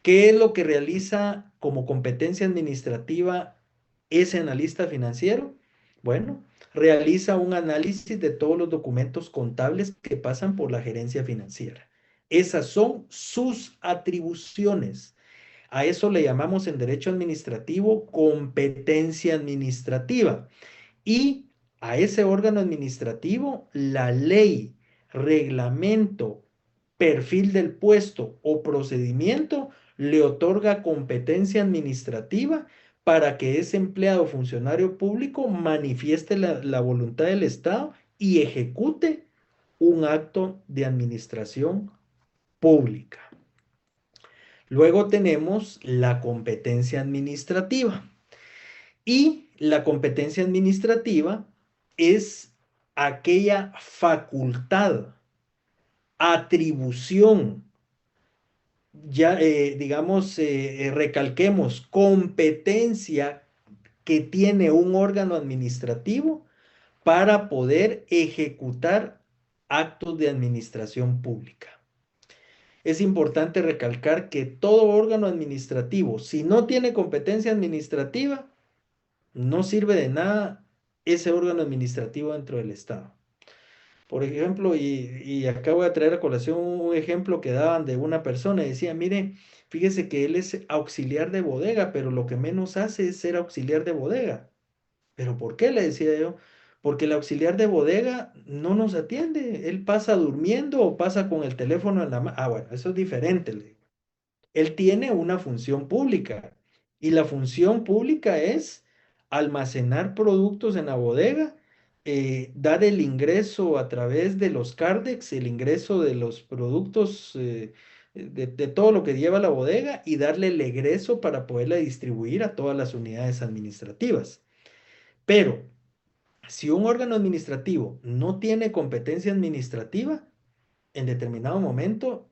¿Qué es lo que realiza como competencia administrativa ese analista financiero? Bueno, realiza un análisis de todos los documentos contables que pasan por la gerencia financiera. Esas son sus atribuciones. A eso le llamamos en derecho administrativo competencia administrativa. Y a ese órgano administrativo, la ley, reglamento, perfil del puesto o procedimiento le otorga competencia administrativa para que ese empleado o funcionario público manifieste la voluntad del Estado y ejecute un acto de administración pública. Luego tenemos la competencia administrativa. Y la competencia administrativa es aquella facultad, atribución, ya digamos, recalquemos, competencia que tiene un órgano administrativo para poder ejecutar actos de administración pública. Es importante recalcar que todo órgano administrativo, si no tiene competencia administrativa, no sirve de nada ese órgano administrativo dentro del Estado. Por ejemplo, y acá voy a traer a colación un ejemplo que daban de una persona y decía, mire, fíjese que él es auxiliar de bodega, pero lo que menos hace es ser auxiliar de bodega. ¿Pero por qué? Le decía yo. Porque el auxiliar de bodega no nos atiende. Él pasa durmiendo o pasa con el teléfono en la mano. Ah, bueno, eso es diferente. Él tiene una función pública y la función pública es almacenar productos en la bodega, dar el ingreso a través de los CARDEX, el ingreso de los productos, de todo lo que lleva la bodega y darle el egreso para poderla distribuir a todas las unidades administrativas. Pero si un órgano administrativo no tiene competencia administrativa, en determinado momento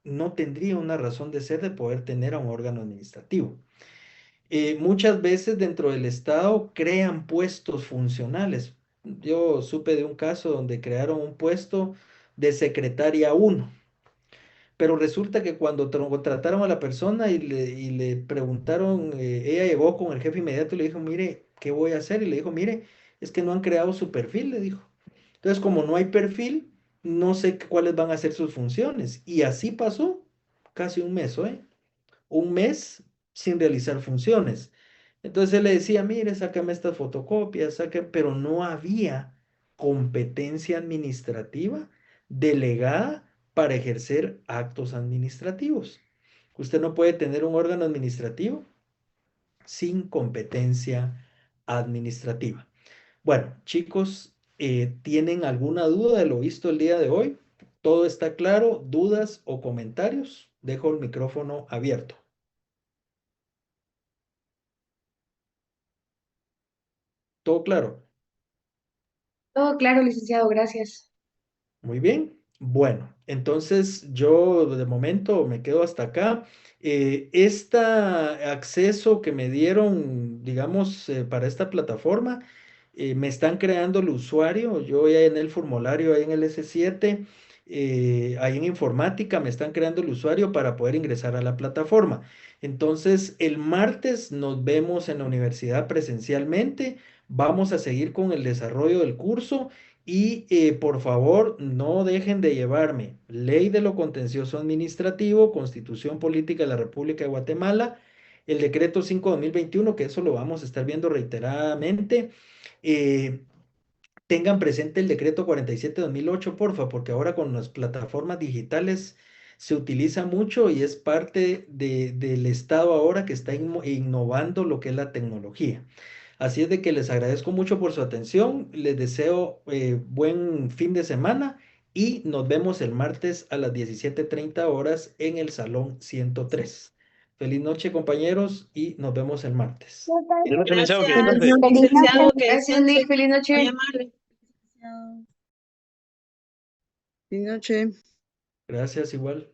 no tendría una razón de ser de poder tener a un órgano administrativo. Muchas veces dentro del Estado crean puestos funcionales. Yo supe de un caso donde crearon un puesto de secretaria 1, pero resulta que cuando contrataron a la persona y le preguntaron, ella llegó con el jefe inmediato y le dijo, mire, ¿qué voy a hacer? Y le dijo, mire, es que no han creado su perfil, le dijo. Entonces, como no hay perfil, no sé cuáles van a ser sus funciones. Y así pasó casi un mes, ¿eh? Un mes sin realizar funciones. Entonces él le decía, mire, sácame estas fotocopias, pero no había competencia administrativa delegada para ejercer actos administrativos. Usted no puede tener un órgano administrativo sin competencia administrativa. Bueno, chicos, ¿tienen alguna duda de lo visto el día de hoy? ¿Todo está claro? ¿Dudas o comentarios? Dejo el micrófono abierto. ¿Todo claro? Todo claro, licenciado, gracias. Muy bien. Bueno, entonces yo de momento me quedo hasta acá. Este acceso que me dieron, digamos, para esta plataforma, me están creando el usuario. Yo ya en el formulario, ahí en el S7, ahí en informática, me están creando el usuario para poder ingresar a la plataforma. Entonces, el martes nos vemos en la universidad presencialmente. Vamos a seguir con el desarrollo del curso. Y por favor, no dejen de llevarme Ley de lo Contencioso Administrativo, Constitución Política de la República de Guatemala, el Decreto 5/2021, que eso lo vamos a estar viendo reiteradamente. Eh, Tengan presente el Decreto 47/2008, porfa, porque ahora con las plataformas digitales se utiliza mucho y es parte del Estado ahora que está innovando lo que es la tecnología. Así es de que les agradezco mucho por su atención, les deseo buen fin de semana y nos vemos el martes a las 17:30 horas en el Salón 103. Feliz noche, compañeros, y nos vemos el martes. Feliz noche, licenciado, que Gracias, descanse. licenciado, que Gracias, descanse. Nick. Feliz noche. Muy amable. Buenas noches. Gracias, igual.